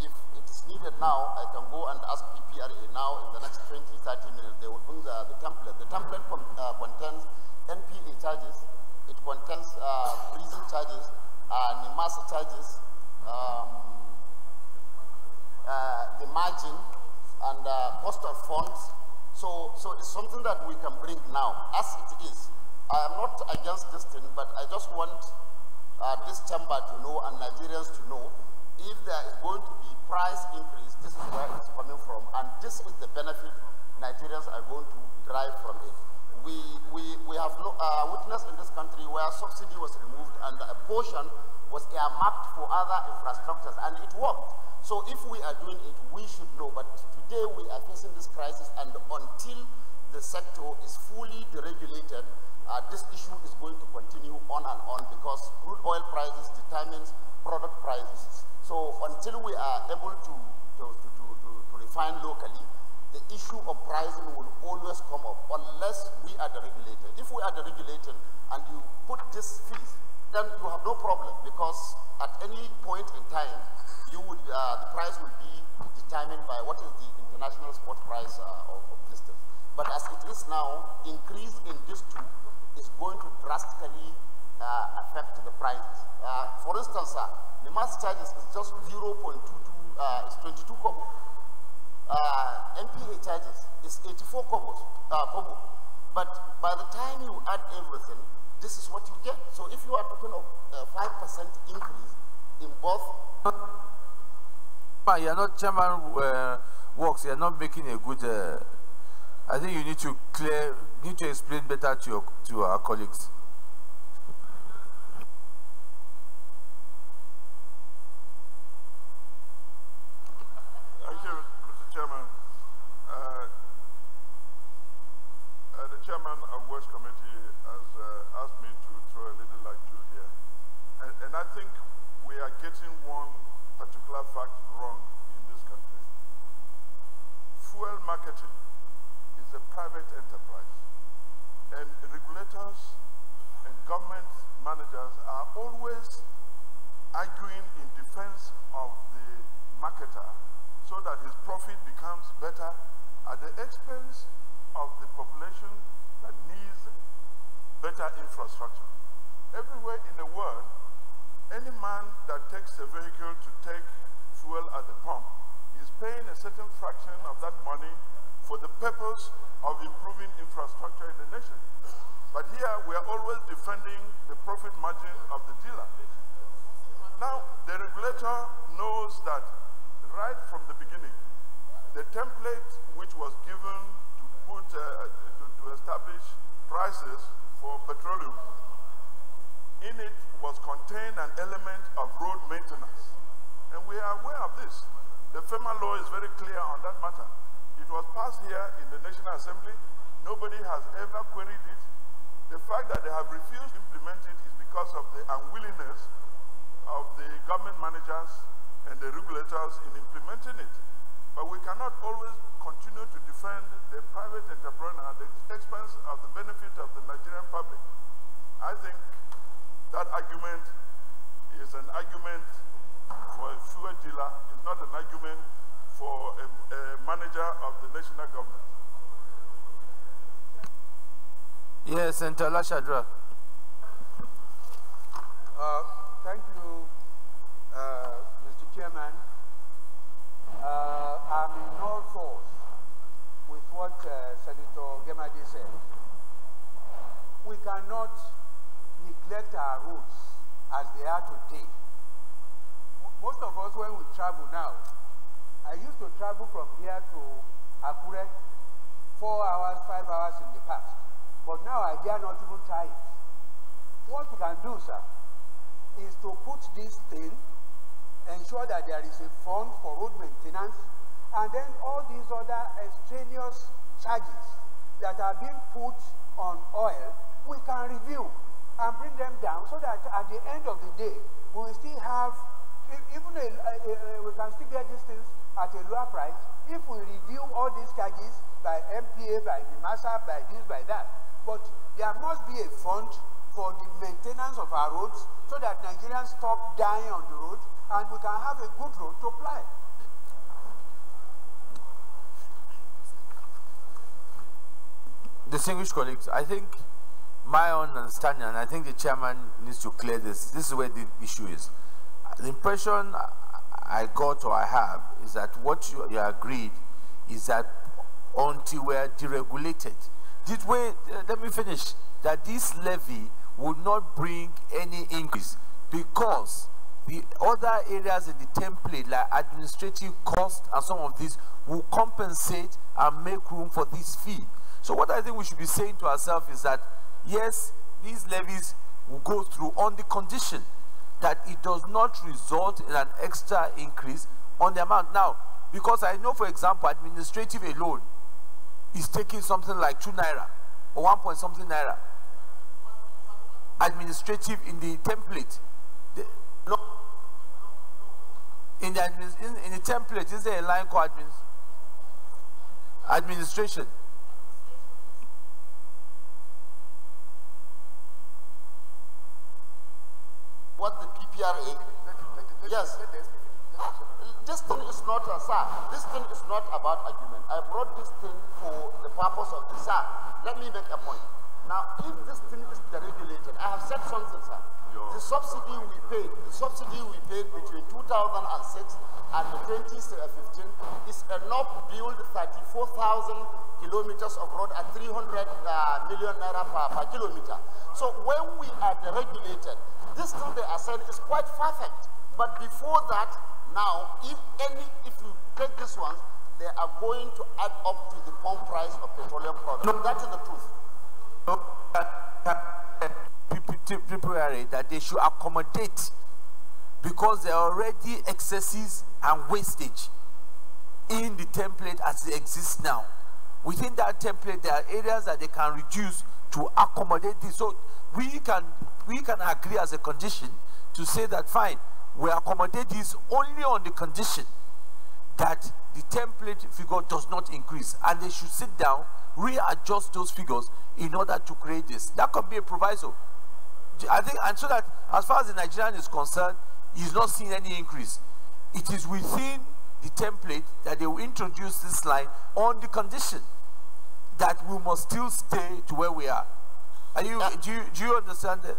if it is needed now, I can go and ask PPRA now in the next 20-30 minutes. They will bring the template. The template contains NPA charges, it contains prison charges, NIMAS charges, the margin, and cost of funds. So it's something that we can bring now, as it is. I am not against this thing, but I just want this chamber to know and Nigerians to know if there is going to be price increase, this is where it's coming from, and this is the benefit Nigerians are going to derive from it. We have no witness in this country where subsidy was removed and a portion was earmarked for other infrastructures, and it worked. So if we are doing it, we should know. But today we are facing this crisis, and until the sector is fully deregulated, this issue is going to continue on and on, because crude oil prices determines product prices. So until we are able to refine locally, the issue of pricing will always come up unless we are deregulated. If we are deregulated and you put these fees, then you have no problem, because at any point in time, the price will be determined by what is the international spot price of this thing. But as it is now, increase in these two is going to drastically affect the prices. For instance, the mass charges is just 0.22, it's 22 kobo. NPA charges is 84 kobo. But by the time you add everything, this is what you get. So if you are talking of 5% increase in both. You are not, Chairman Works, you are not making a good, I think you need to explain better to our colleagues. Thank you, Mr. Chairman. The Chairman of Works Committee has asked me to throw a little light to here. And I think we are getting one particular fact wrong in this country. Fuel marketing is a private enterprise, and regulators and government government managers are always arguing in defense of the marketer so that his profit becomes better at the expense of the population that needs better infrastructure. Everywhere in the world, any man that takes a vehicle to take fuel at the pump is paying a certain fraction of that money for the purpose of improving infrastructure in the nation. But here we are always defending the profit margin of the dealer. Now, the regulator knows that right from the beginning, the template which was given to put to establish prices for petroleum, in it was contained an element of road maintenance. And we are aware of this. The FEMA law is very clear on that matter. It was passed here in the National Assembly. Nobody has ever queried it. The fact that they have refused to implement it is because of the unwillingness of the government managers and the regulators in implementing it. But we cannot always continue to defend the private entrepreneur at the expense of the benefit of the Nigerian public. I think that argument is an argument for a fuel dealer. It's not an argument for a manager of the national government. Yes, Senator Lashadra. Thank you, Mr. Chairman. I'm in all force with what Senator Gemadi said. We cannot neglect our roads as they are today. Most of us, when we travel now, I used to travel from here to Akure 4 hours, 5 hours in the past. But now I dare not even try it. What we can do, sir, is to put this thing, ensure that there is a fund for road maintenance, and then all these other extraneous charges that are being put on oil, we can review and bring them down so that at the end of the day, we will still have, even we can still get these things at a lower price if we review all these charges by MPA, by NIMASA, by this, by that. But there must be a fund for the maintenance of our roads so that Nigerians stop dying on the road and we can have a good road to ply. Distinguished colleagues, I think my own understanding, and I think the chairman needs to clear this, this is where the issue is. The impression I got or I have is that what you agreed is that until we are deregulated, let me finish, that this levy would not bring any increase because the other areas in the template like administrative cost and some of these will compensate and make room for this fee. So what I think we should be saying to ourselves is that yes, these levies will go through on the condition that it does not result in an extra increase on the amount. Now, because I know, for example, administrative alone is taking something like 2 naira or 1 point something naira. Administrative in the template. In the template, is there a line called administration? What the PPRA? Yes. This thing is not, sir, this thing is not about argument. I brought this thing for the purpose of this, sir. Let me make a point. Now, if this thing is deregulated, I have said something, sir. The subsidy we paid between 2006 and 2015 is enough to build 34,000 kilometers of road at 300 million naira per kilometer. So when we are deregulated, this thing they are saying is quite perfect. But before that, now, if you take this one, they are going to add up to the pump price of petroleum products. No, that is the truth. That they should accommodate because there are already excesses and wastage in the template as it exists now. Within that template, there are areas that they can reduce to accommodate this. So we can agree as a condition to say that fine, we accommodate this only on the condition that the template figure does not increase, and they should sit down, readjust those figures in order to create this. That could be a proviso. I think, and so that as far as the Nigerian is concerned, he's not seeing any increase. It is within the template that they will introduce this line on the condition that we must still stay to where we are. Are you, do you understand that?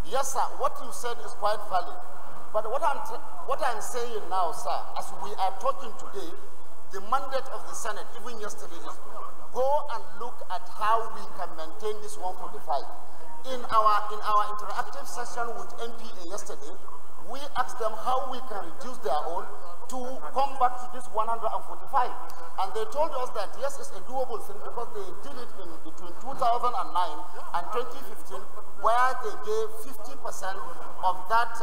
Yes, sir. What you said is quite valid. But what I'm saying now, sir, as we are talking today, the mandate of the Senate, even yesterday, is go and look at how we can maintain this 145. In our interactive session with NPA yesterday, we asked them how we can reduce their own to come back to this 145. And they told us that yes, it's a doable thing because they did it in between 2009 and 2015, where they gave 50% of that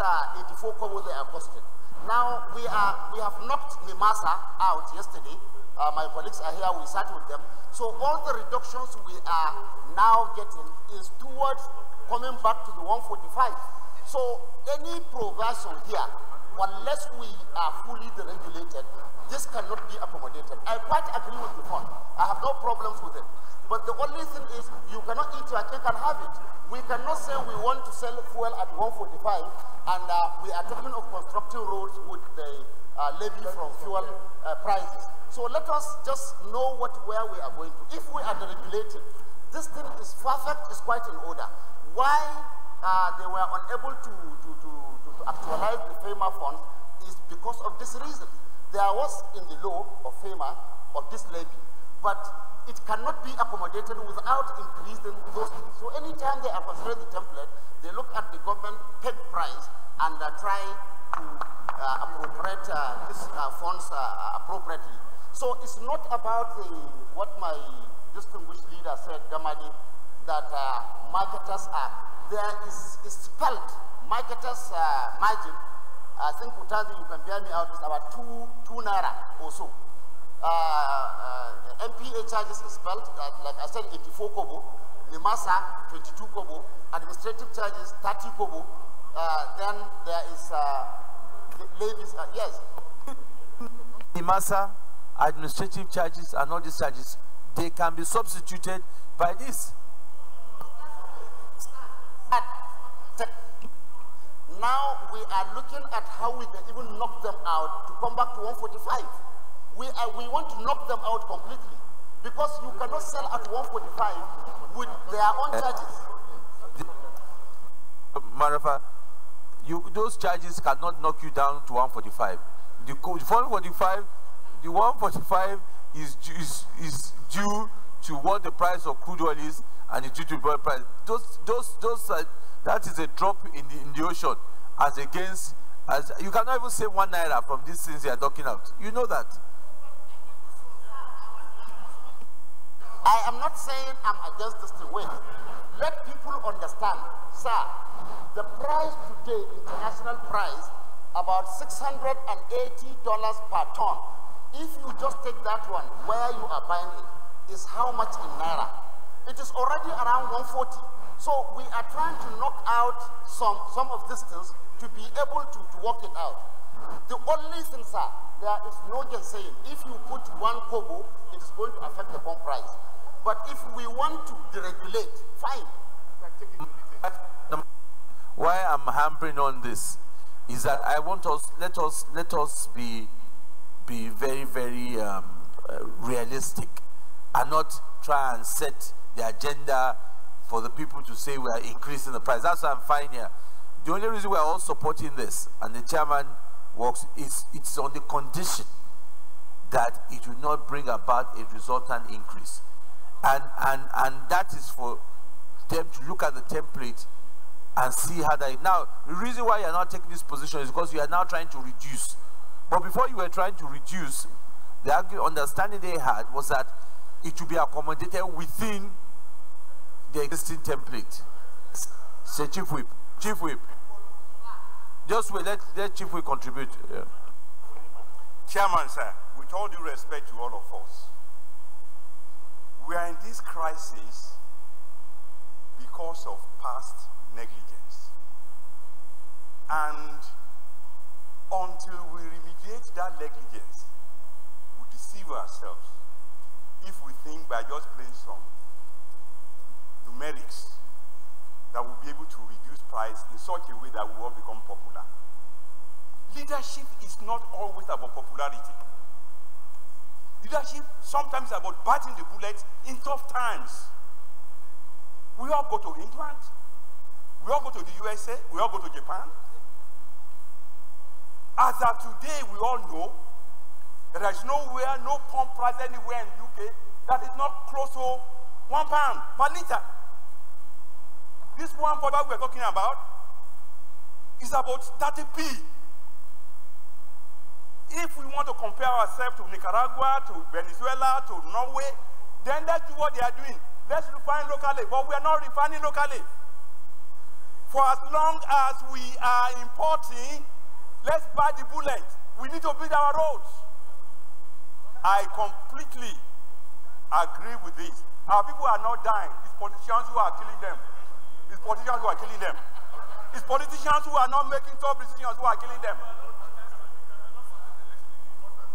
84 kobo they are costing. Now we have knocked Nimasa out yesterday. My colleagues are here, we sat with them. So all the reductions we are now getting is towards coming back to the 145. So any provision here, unless we are fully deregulated, this cannot be accommodated. I quite agree with the point. I have no problems with it. But the only thing is, you cannot eat your cake and have it. We cannot say we want to sell fuel at 145 and we are talking of constructing roads with the levy from fuel prices. So let us just know where we are going to. If we are deregulated, this thing is perfect, is quite in order. Why they were unable to actualize the FEMA funds is because of this reason. There was in the law of FEMA of this levy, but it cannot be accommodated without increasing those things. So anytime they are considering the template, they look at the government peg price and try to appropriate these funds appropriately. So it's not about what my distinguished leader said, Gamadi, that marketers are. There is spelled marketers margin. I think Utazi, you can bear me out, is about 2 naira or so. MPA charges is spelled, like I said, 84 kobo, Nimasa 22 kobo, administrative charges 30 kobo, then there is levies, yes. Nimasa, administrative charges and all these charges, they can be substituted by this. Now we are looking at how we can even knock them out to come back to 145. We want to knock them out completely because you cannot sell at 145 with their own charges. Marafa, those charges cannot knock you down to 145. The 145 is due to what the price of crude oil is and it's due to oil price. That is a drop in the ocean as against, you cannot even say 1 naira from these things you are talking out. You know that. I am not saying I'm against this thing. Wait. Let people understand. Sir, the price today, international price, about $680 per ton. If you just take that one, where you are buying it, is how much in naira? It is already around 140. So we are trying to knock out some of these things to be able to work it out. The only thing, sir, there is no just saying, if you put 1 kobo, it is going to affect the pump price. But if we want to deregulate, fine. Why I'm hampering on this is that I want us, let us be very, very realistic and not try and set the agenda for the people to say we are increasing the price. That's why I'm fine here. The only reason we are all supporting this, and the chairman works, is it's on the condition that it will not bring about a resultant increase. And that is for them to look at the template and see how that. Now, the reason why you are not taking this position is because you are now trying to reduce. But before you were trying to reduce, the understanding they had was that it should be accommodated within the existing template. Say, Chief Whip. Chief Whip. Just wait, let Chief Whip contribute. Yeah. Chairman, sir, with all due respect to all of us, we are in this crisis because of past negligence. And until we remediate that negligence, we deceive ourselves if we think by just playing some numerics that will be able to reduce price in such a way that we will become popular. Leadership is not always about popularity. Leadership sometimes is about biting the bullet in tough times. We all go to England, we all go to the USA, we all go to Japan. As of today, we all know that there is nowhere, no pump price anywhere in the UK that is not close to £1 per litre. This one product we're talking about is about 30p. If we want to compare ourselves to Nicaragua, to Venezuela, to Norway, then let's do what they are doing. Let's refine locally, but we are not refining locally. For as long as we are importing, let's buy the bullet. We need to build our roads. I completely agree with this. Our people are not dying. It's politicians who are killing them. It's politicians who are killing them. It's politicians who are not making tough decisions who are killing them.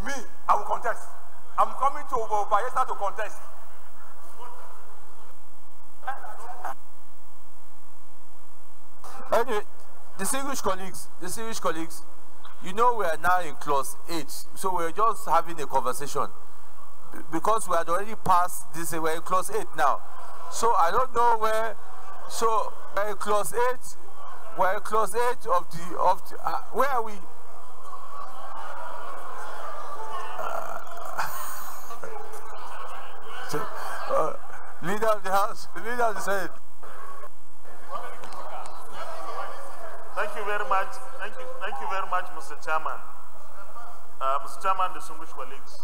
Me, I will contest. I'm coming to Bayelsa to contest. Anyway, distinguished colleagues, you know we are now in clause 8, so we're just having a conversation. Because we had already passed this, we're in clause 8 now. So I don't know where, so we're in clause 8, we're in clause 8 of the where are we? Leader of the House, Leader of the Senate. Thank you very much. Thank you very much, Mr. Chairman. Mr. Chairman, distinguished colleagues.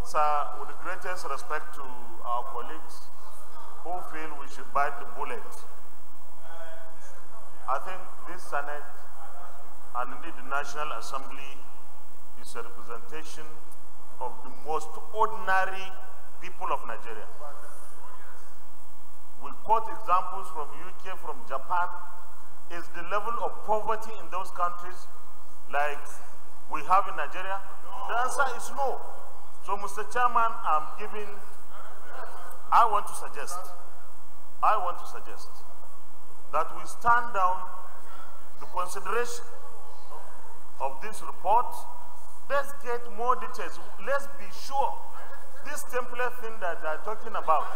Sir, with the greatest respect to our colleagues who feel we should bite the bullet, I think this Senate and indeed the National Assembly is a representation of the most ordinary people of Nigeria. We quote examples from UK, from Japan. Is the level of poverty in those countries like we have in Nigeria? The answer is no. So, Mr. Chairman, I want to suggest that we stand down the consideration of this report. Let's get more details. Let's be sure this template thing that they're talking about.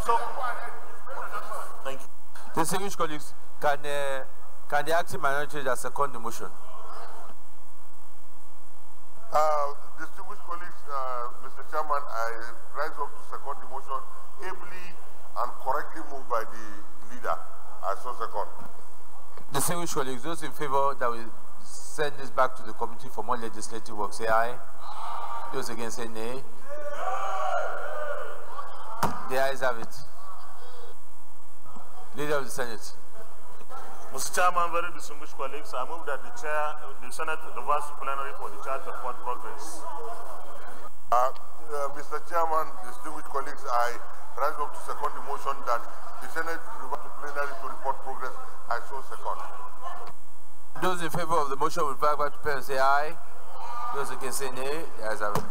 So, thank you. Distinguished colleagues, can the acting minority leader second the motion? Distinguished colleagues, Mr. Chairman, I rise up to second the motion, ably and correctly moved by the leader. I so second. Distinguished colleagues, those in favor that we send this back to the committee for more legislative work, say aye. Those against, say nay. The ayes have it. Leader of the Senate. Mr. Chairman, very distinguished colleagues, I move that the Senate reverse plenary for the charge report progress. Mr. Chairman, distinguished colleagues, I rise up to second the motion that the Senate reverse to plenary to report progress. I so second. Those in favor of the motion will back to plenary say aye. Those against say nay. The ayes have it.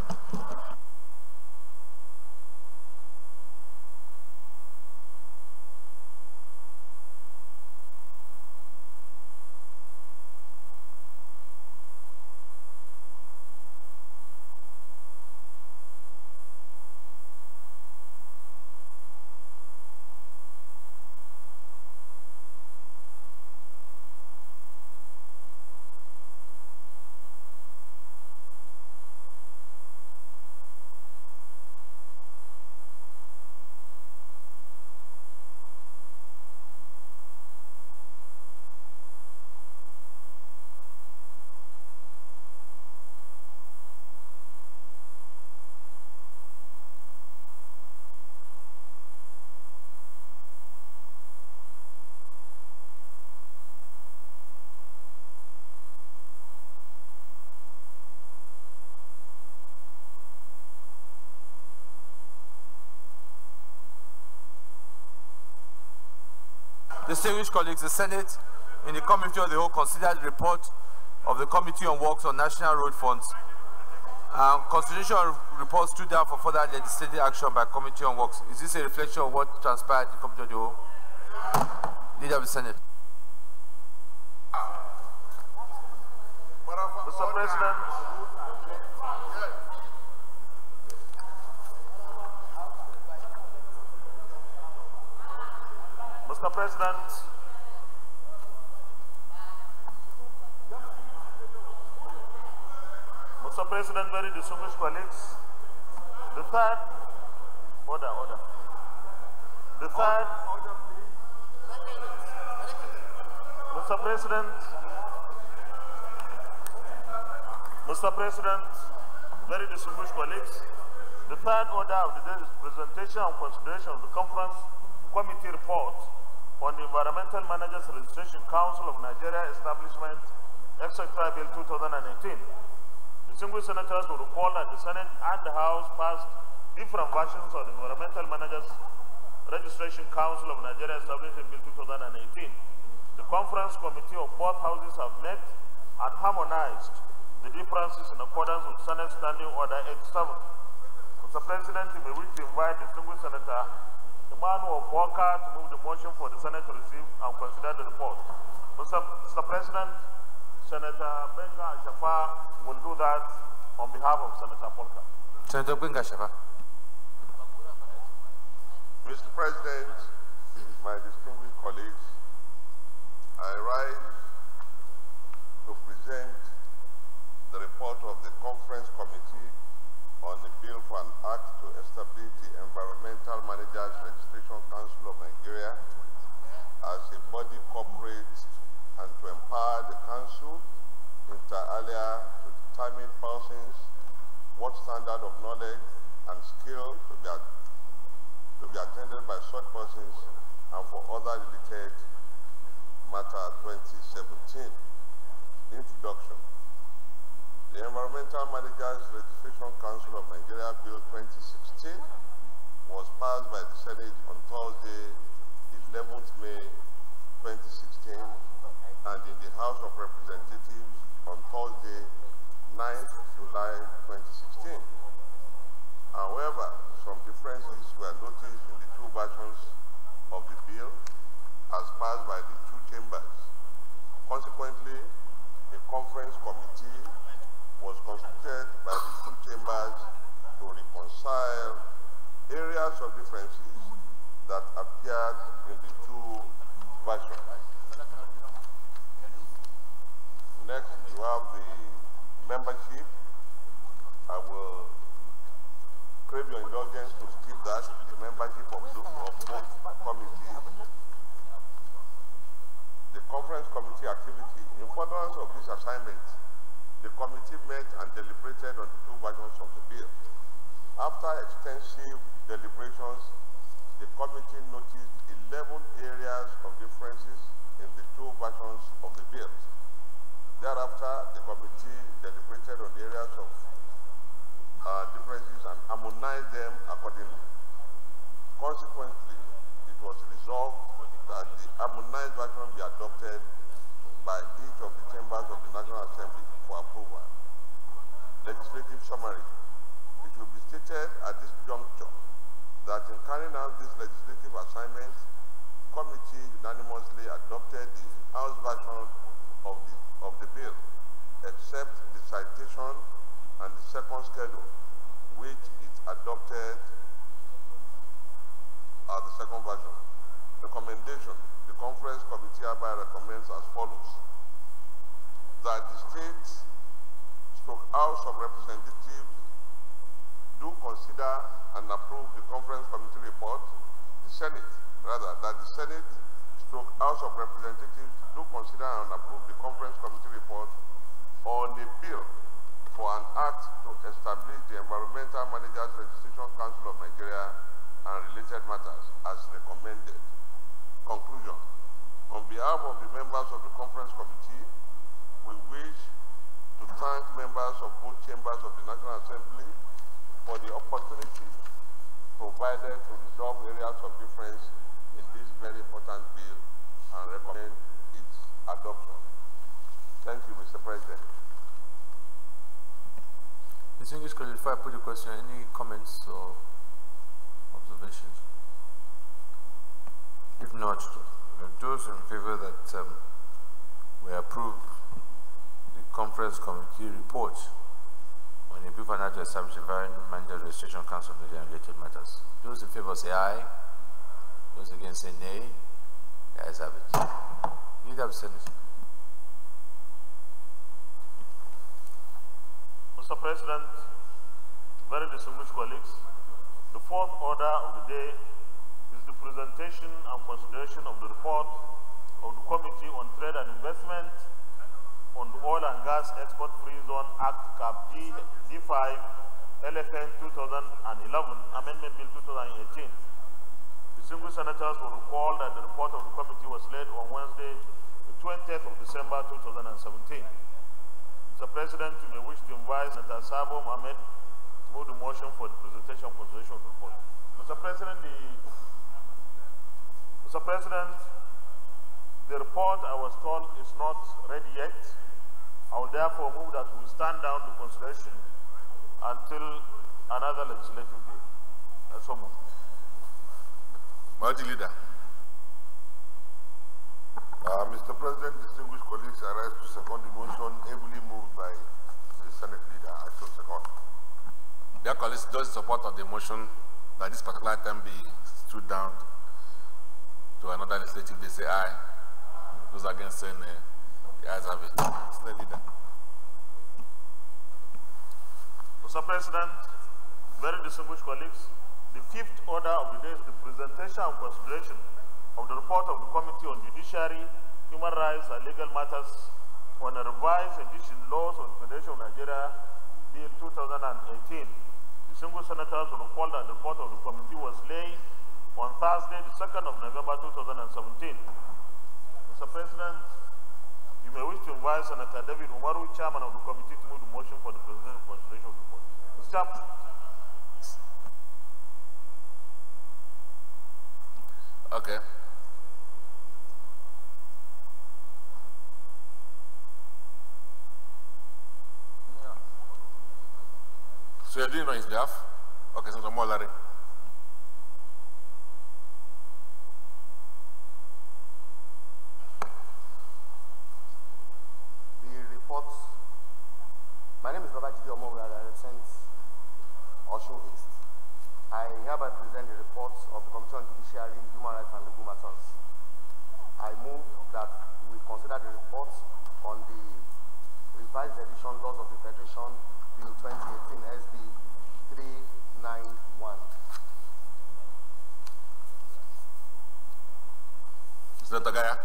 Distinguished colleagues, the Senate, in the Committee of the Whole, considered the report of the Committee on Works on National Road Funds Constitution report stood down for further legislative action by Committee on Works. Is this a reflection of what transpired in the Committee of the Whole? Leader of the Senate. Mr. President, Mr. President, Mr. President, very distinguished colleagues, the third, order. The third, Mr. President, very distinguished colleagues, the third order of the day is presentation and consideration of the Conference Committee report on the Environmental Managers Registration Council of Nigeria Establishment, etc. Bill 2018. Distinguished senators will recall that the Senate and the House passed different versions of the Environmental Managers Registration Council of Nigeria Establishment Bill 2018. The Conference Committee of both houses have met and harmonized the differences in accordance with Senate Standing Order 87. Mr. President, we wish to invite distinguished Senator Emmanuel Walker to move the motion for the Senate to receive and consider the report. Mr. President, Senator Benga Shafa will do that on behalf of Senator Polka. Senator Benga Shafa. Mr. President, my distinguished colleagues, I rise to present the report of the Conference Committee on the Bill for an Act to establish the Environmental Managers Registration Council of Nigeria as a body corporate and to empower the Council inter alia to determine persons what standard of knowledge and skill to be attended by such persons and for other related matter 2017. Introduction. The Environmental Managers Registration Council of Nigeria Bill 2016 was passed by the Senate on Thursday, 11th May 2016, and in the House of Representatives on Thursday, 9th July 2016. However, some differences were noticed in the two versions of the bill as passed by the two chambers. Consequently, a conference committee was constituted by the two chambers to reconcile areas of differences that appeared in the two versions. Next, you have the membership. I will crave your indulgence to skip that, the membership of both committees. The conference committee activity. In furtherance of this assignment, the committee met and deliberated on the two versions of the bill. After extensive deliberations, the committee noticed 11 areas of differences in the two versions of the bill. Thereafter, the committee deliberated on the areas of differences and harmonized them accordingly. Consequently, it was resolved that the harmonized version be adopted by each of the chambers of the National Assembly for approval. Legislative summary. It will be stated at this juncture that in carrying out this legislative assignment, the committee unanimously adopted the House version of the bill, except the citation and the second schedule, which it adopted as the second version. Recommendation. The conference committee hereby recommends as follows: that the State / House of Representatives do consider and approve the conference committee report. The Senate, rather, that the Senate / House of Representatives do consider and approve the conference committee report on a bill for an act to establish the Environmental Managers Registration Council of Nigeria and related matters as recommended. Conclusion. On behalf of the members of the conference committee, we wish to thank members of both chambers of the National Assembly for the opportunity provided to resolve areas of difference in this very important bill and recommend its adoption. Thank you, Mr. President. Distinguished colleagues, before I put the question, any comments or observations? If not, those in favor that we approve the conference committee report on the brief and to establish a environmental registration council of the related matters. Those in favor say aye. Those against say nay. The ayes have it. Need abstention. Mr. President, very distinguished colleagues, the fourth order of the day is the presentation and consideration of the report of the Committee on Trade and Investment on the Oil and Gas Export Free Zone Act Cap D5 LFN 2011 Amendment Bill 2018. Distinguished senators will recall that the report of the committee was laid on Wednesday, the 20th of December 2017. Mr. President, you may wish to invite Senator Sabo Mohammed to move the motion for the presentation and consideration of the report. Mr. President, the report I was told is not ready yet. I will therefore move that we stand down the consideration until another legislative day. So moved. Majority Leader. Mr. President, distinguished colleagues, I rise to second the motion ably moved by the Senate Leader. I so second. Dear colleagues, those in support of the motion that this particular item be stood down to another legislative, they say aye. Those against saying the ayes have it. Senate Leader. Mr. President, very distinguished colleagues, the fifth order of the day is the presentation and consideration of the report of the Committee on Judiciary, Human Rights and Legal Matters on a revised edition laws of the Federation of Nigeria Bill 2018. The single senators will recall that the report of the committee was laid on Thursday, the 2nd of November 2017. Mr. President, you may wish to invite Senator David Umaru, Chairman of the committee, to move the motion for the presentation and consideration of the report. Mr. Chairman. Okay. So you're doing it on his behalf? Okay, Senator Larry. The report, my name is Babajide Omowura, I represent Osun East. I hereby present the report of the Commission on Judiciary, Human Rights and Legal Matters. I move that we consider the report on the revised edition laws of the Federation Bill 2018 SB 391. Senator Gaya.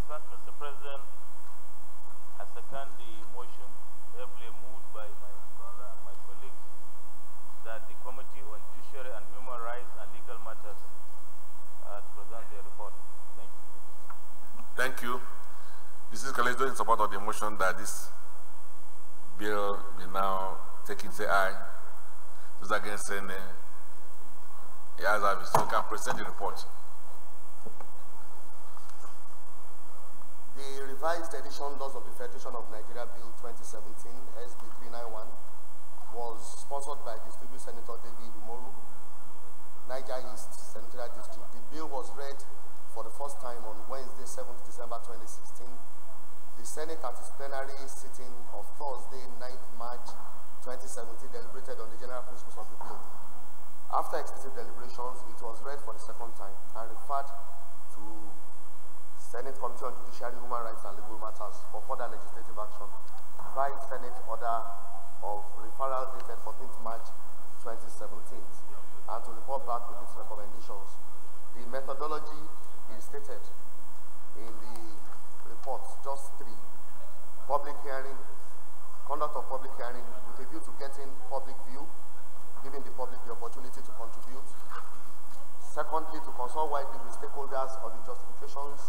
Mr. President, I second the motion heavily moved by my brother and my colleagues that the Committee on Judiciary and Human Rights and Legal Matters present their report. Thank you. Thank you. This is colleagues in support of the motion that this bill be now taken, say aye. Those against saying nay. The ayes have it. So you can present the report. The revised edition laws of the Federation of Nigeria Bill 2017 SB 391 was sponsored by distinguished Senator David Umaru, Niger East Senatorial District. The bill was read for the first time on Wednesday, 7th December 2016. The Senate at its plenary sitting of Thursday, 9th March 2017 deliberated on the general principles of the bill. After extensive deliberations, it was read for the second time and referred to Senate Committee on Judiciary, Human Rights and Legal Matters for further legislative action by Senate order of referral dated 14th March 2017 and to report back with its recommendations. The methodology is stated in the report, just 3. Public hearing, conduct of public hearing with a view to getting public view, giving the public the opportunity to contribute. Secondly, to consult widely with stakeholders on the justifications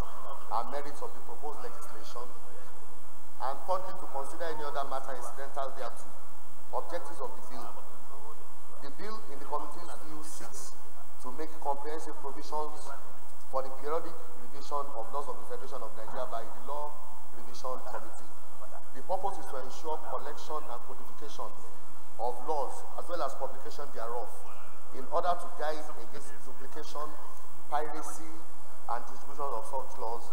and merits of the proposed legislation. And thirdly, to consider any other matter incidental thereto. Objectives of the bill. The bill, in the committee's view, seeks to make comprehensive provisions for the periodic revision revision of laws of the Federation of Nigeria by the Law Revision Committee. The purpose is to ensure collection and codification of laws as well as publication thereof in order to guide against duplication, piracy, and distribution of such laws,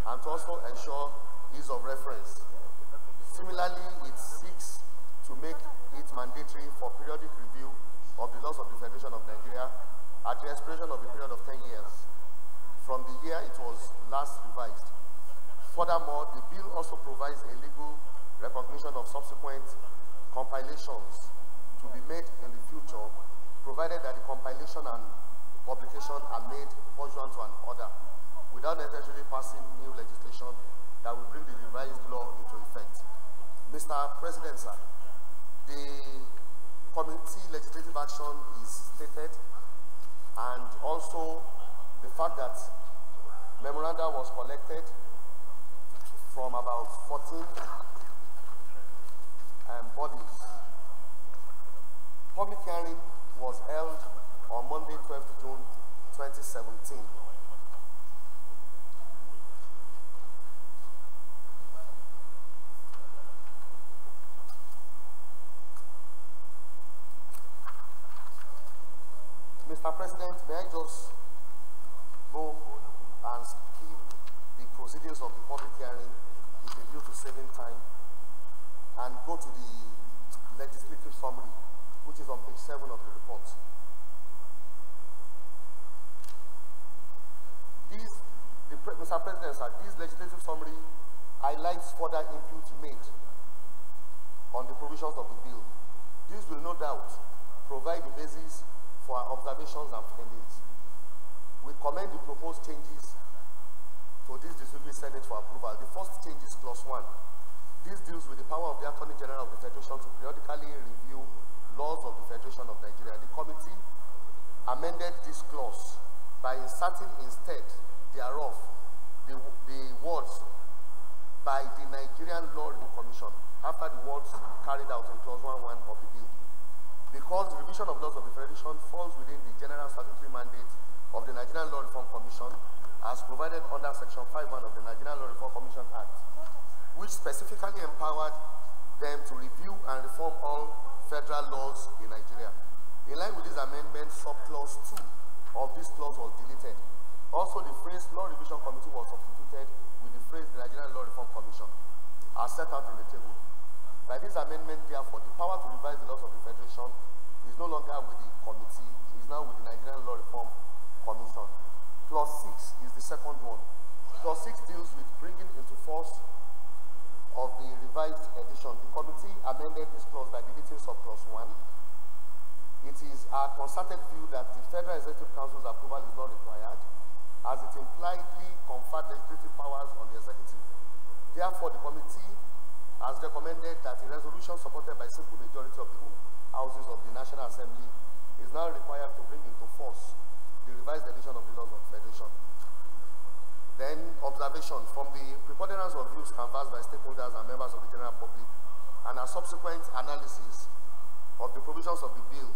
and to also ensure ease of reference. Similarly, it seeks to make it mandatory for periodic review of the laws of the Federation of Nigeria at the expiration of a period of 10 years from the year it was last revised. Furthermore, the bill also provides a legal recognition of subsequent compilations to be made in the future, provided that the compilation and publication are made pursuant to an order, without necessarily passing new legislation that will bring the revised law into effect. Mr. President, sir, the committee legislative action is stated, and also the fact that memoranda was collected from about 14 bodies. Public hearing was held on Monday, 12th June 2017. Mr. President, may I just go and skip the proceedings of the public hearing with a view to saving time and go to the legislative summary, which is on page 7 of the report. Mr. President, sir, this legislative summary highlights further input made on the provisions of the bill. This will no doubt provide the basis for our observations and findings. We commend the proposed changes to this distinguished Senate for approval. The first change is clause 1. This deals with the power of the Attorney General of the Federation to periodically review laws of the Federation of Nigeria. The committee amended this clause by inserting instead thereof the words by the Nigerian Law Review Commission after the words carried out in clause 1.1 of the bill. Because the revision of laws of the Federation falls within the general statutory mandate of the Nigerian Law Reform Commission as provided under section 5.1 of the Nigerian Law Reform Commission Act, which specifically empowered them to review and reform all federal laws in Nigeria. In line with this amendment, subclause 2 of this clause was deleted. Also, the phrase Law Revision Committee was substituted with the phrase the Nigerian Law Reform Commission, as set out in the table. By this amendment, therefore, the power to revise the laws of the Federation is no longer with the committee, it is now with the Nigerian Law Reform Commission. Clause 6 is the second one. Clause 6 deals with bringing into force of the revised edition. The committee amended this clause by deleting subclause 1. It is our concerted view that the Federal Executive Council's approval is not required, as it impliedly conferred legislative powers on the executive. Therefore, the committee has recommended that a resolution supported by simple majority of the houses of the National Assembly is now required to bring into force the revised edition of the laws of the Federation. Then, observation from the preponderance of views canvassed by stakeholders and members of the general public and a subsequent analysis of the provisions of the bill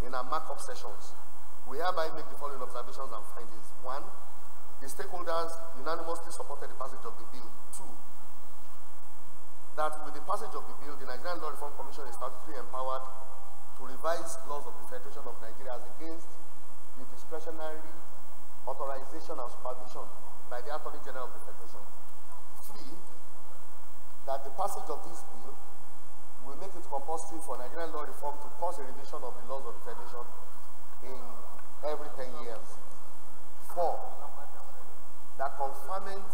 in our markup sessions, we hereby make the following observations and findings. 1. The stakeholders unanimously supported the passage of the bill. 2. That with the passage of the bill, the Nigerian Law Reform Commission is statutorily empowered to revise laws of the Federation of Nigeria as against the discretionary authorization and supervision by the Attorney General of the Federation. 3. That the passage of this bill will make it compulsory for Nigerian law reform to cause a revision of the laws of the Federation in every 10 years. 4. That conferment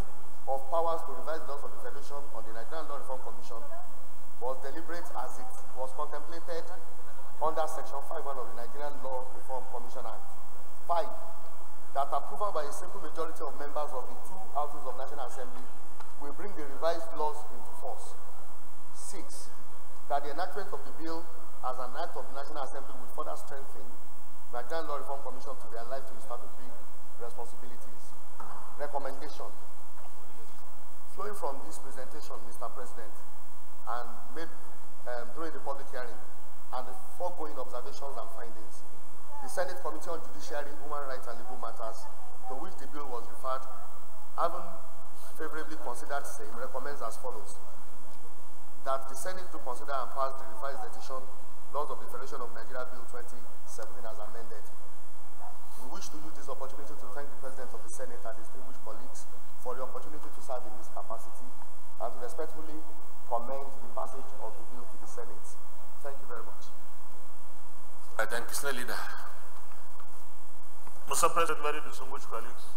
of powers to revise the laws of the Federation on the Nigerian Law Reform Commission was deliberate as it was contemplated under section 5.1 of the Nigerian Law Reform Commission Act. 5. That approval by a simple majority of members of the two houses of National Assembly will bring the revised laws into force. 6. That the enactment of the bill as an act of the National Assembly will further strengthen the Nigerian Law Reform Commission to be alive to its statutory responsibilities. Recommendation. Flowing from this presentation, Mr. President, and made during the public hearing, and the foregoing observations and findings, the Senate Committee on Judiciary, Human Rights and Legal Matters, to which the bill was referred, having favorably considered same, recommends as follows: that the Senate to consider and pass the revised petition Laws of the Federation of Nigeria Bill 2017 as amended. We wish to use this opportunity to thank the President of the Senate and distinguished colleagues for the opportunity to serve in this capacity and to respectfully commend the passage of the bill to the Senate. Thank you very much. I thank you, Leader. Mr. President, very distinguished colleagues,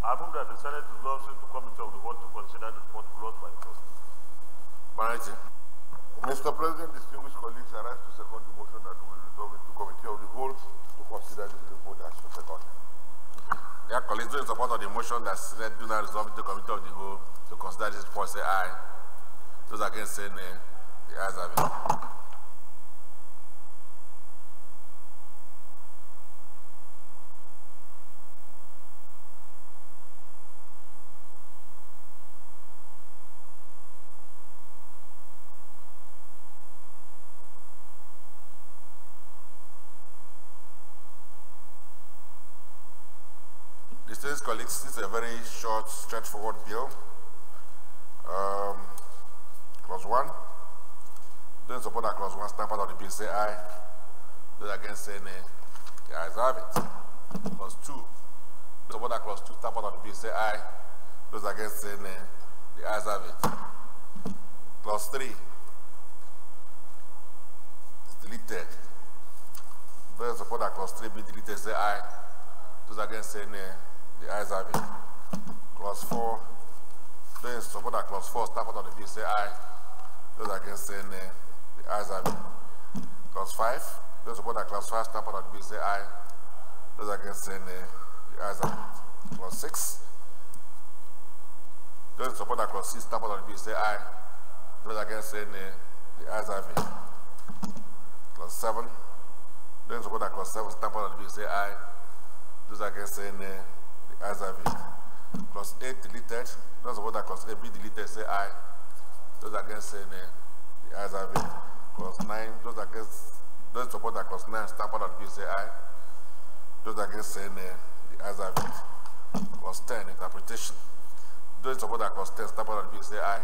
I move that the Senate resolves into committee of the whole to consider the report closed by the President. Mr. President, distinguished colleagues, I rise to second the motion that we resolve into committee of the whole to consider this report as to second. Dear colleagues, those in support of the motion that Senate do not resolve into committee of the whole to consider this report, say aye. Those against, say nay. The ayes have it. Distinguished colleagues, this is a very short, straightforward bill. Clause 1. Those in support of clause 1, stand part of the bill, say aye. Those against, say nay. The ayes have it. Clause 2. Those in support of clause 2, stand part of the bill, say aye. Those against, say nay. The ayes have it. Clause 3. It's deleted. Those in support of clause 3 be deleted, say aye. Those against, say nay. The ayes have it. Clause 4. Those in support of clause 4, stand part of the bill, say aye. Those against, say nay. The ayes have it. Clause 5. Those in support of clause 5, stand part of the bill, say aye. Those against, say nay. The ayes have it. Clause 6. Those in support of clause 6, stand part of the bill, say aye. Those against, say nay. The ayes have it. Clause 7. Those in support of clause 7, stand part of the bill, say aye. Those against, say nay. The ayes have it. Clause 8 deleted. Those in support of clause 8 be deleted, say aye. Those against, say nay. The ayes have it. Clause 9. Those in support of clause 9, stand part of the bill, say aye. Those against, say nay. The ayes have it. Clause 10 interpretation. Those in support of clause 10, stand part of the bill, say aye.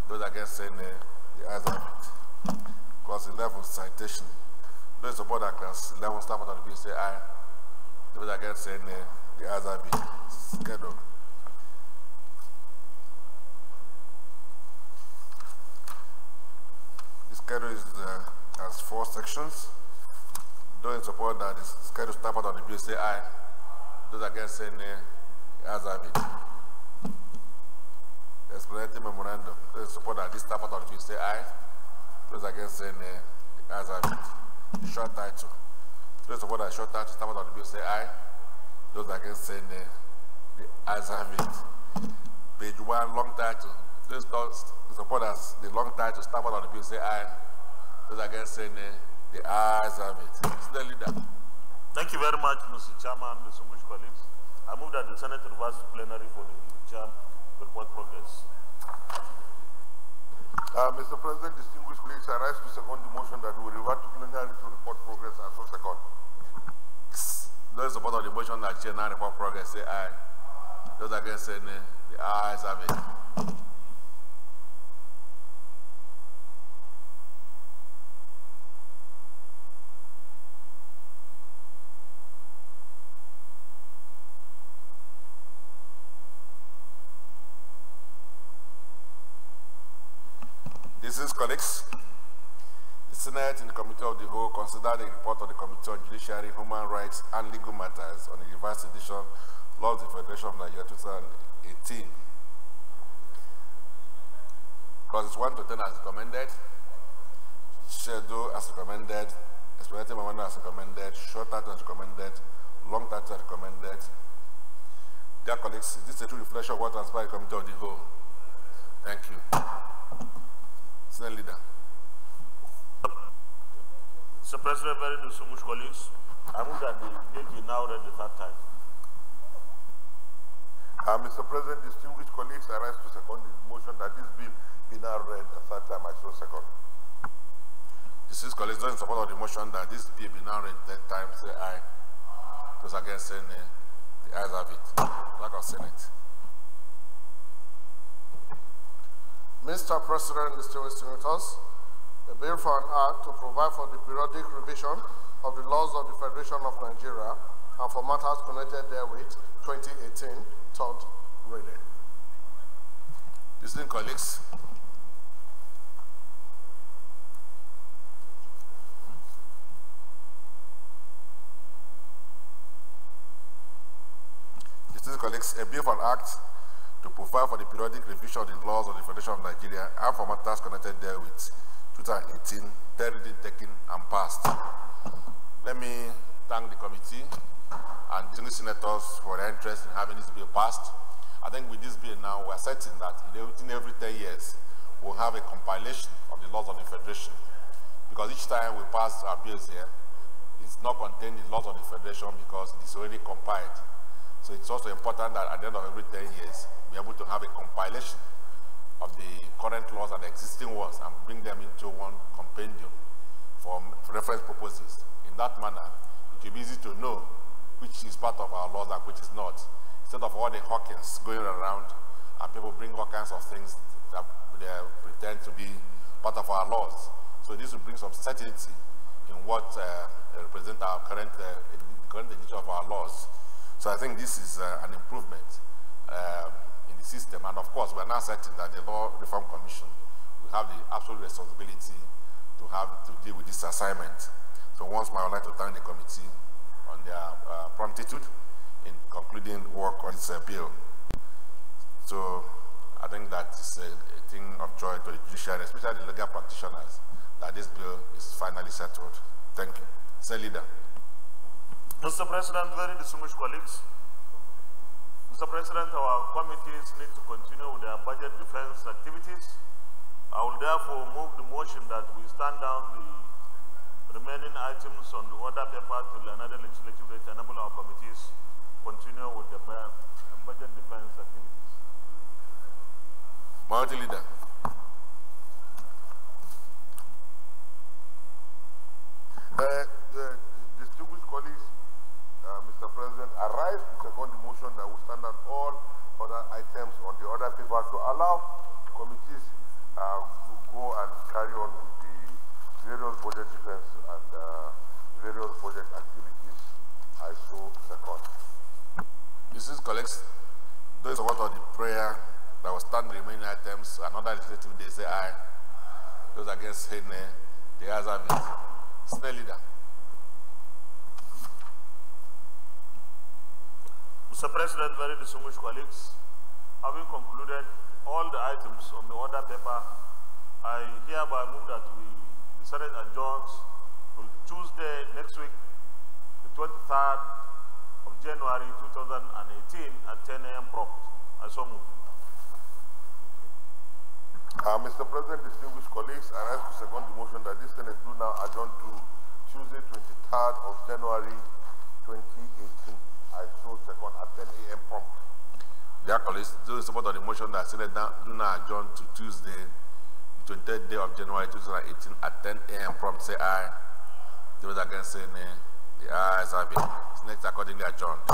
Those against, say nay. The ayes have it. Clause 11 citation. Those in support of clause 11, stand part of the bill, say aye. Those against, say nay. The ayes have it. Schedule. The schedule is has 4 sections. Those in support that the schedule stand part of the bill, say aye. Those against, say nay. The ayes have it. Explanatory memorandum. Those in support that this stand part of the bill, say aye. Those against, say nay. The ayes have it. Short title. Those in support that short title stand part of the bill, say aye. Those against, say nay. The ayes have it. Page 1, long title. Those in support as the long title stand part of the bill, say aye. Those against, say nay. The ayes have it. Mr. Leader. Thank you very much, Mr. Chairman, distinguished colleagues. I move that the Senate reverse to plenary for the term to report progress. Mr. President, distinguished colleagues, I rise to second the motion that we revert to plenary to report progress as well second. Those in support of the motion that chair now report progress, say aye. Those against, say nay. The ayes have it. Distinguished colleagues, the Senate in the Committee of the Whole considered the report of the Committee on Judiciary, Human Rights and Legal Matters on the revised edition Laws of the Federation of Nigeria 2018. Clauses 1 to 10 as recommended, schedule as recommended, explanatory memorandum as recommended, short title as recommended, long title as recommended. Dear colleagues, this is a true reflection of what transpired in the Committee of the Whole. Thank you. Senate Leader. Mr. President, very distinguished colleagues, I move that the bill be now read the third time. Mr. President, distinguished colleagues, I rise to second the motion that this bill be now read the third time. I so second. Distinguished colleagues, those in support of the motion that this bill be now read the third time, say aye. Those against, say nay. The ayes have it. Lack of Senate. Mr. President, distinguished senators, a bill for an act to provide for the periodic revision of the laws of the Federation of Nigeria and for matters connected therewith, 2018, third reading. Distinguished colleagues, a bill for an act to provide for the periodic revision of the laws of the Federation of Nigeria and for matters connected therewith, 2018, third reading taken and passed. Let me thank the committee and distinguished senators for their interest in having this bill passed. I think with this bill now, we are certain that in every 10 years, we'll have a compilation of the laws of the Federation. Because each time we pass our bills here, it's not contained in the laws of the Federation because it is already compiled. So it's also important that at the end of every 10 years, we're able to have a compilation of the current laws and the existing ones and bring them into one compendium for reference purposes. In that manner, it will be easy to know which is part of our laws and which is not. Instead of all the hawkings going around and people bring all kinds of things that they pretend to be part of our laws. So this will bring some certainty in what represent our current edition of our laws. So I think this is an improvement in the system. And of course, we're now certain that the Law Reform Commission will have the absolute responsibility to deal with this assignment. So once more, I would like to thank the committee on their promptitude in concluding work on this bill. So I think that is a thing of joy to the judiciary, especially the legal practitioners, that this bill is finally settled. Thank you. Sir Leader. Mr. President, very distinguished colleagues. Mr. President, our committees need to continue with their budget defense activities. I will therefore move the motion that we stand down the remaining items on the order paper till another legislative day to enable our committees continue with the budget defense activities. Minority Leader. Distinguished colleagues, Mr. President, I rise to second the motion that will stand on all other items on the order paper to allow committees to go and carry on with the various budget defense and various budget activities. I so second. Distinguished colleagues, those who want the prayer that will stand the remaining items, another legislative day say aye. Those against say nay. The ayes have it. Senior Leader. Mr. President, very distinguished colleagues, having concluded all the items on the order paper, I hereby move that the Senate adjourns till Tuesday next week, the 23rd of January 2018 at 10 a.m. prompt. I so move. Mr. President, distinguished colleagues, I rise to second the motion that this Senate do now adjourn to Tuesday, 23rd of January 2018. I so second at 10 a.m. prompt. Dear colleagues, those in support of the motion that Senate do now adjourn to Tuesday, the 23rd day of January 2018 at 10 a.m. prompt, say aye. Those against say nay. The ayes have it. Senate accordingly adjourned.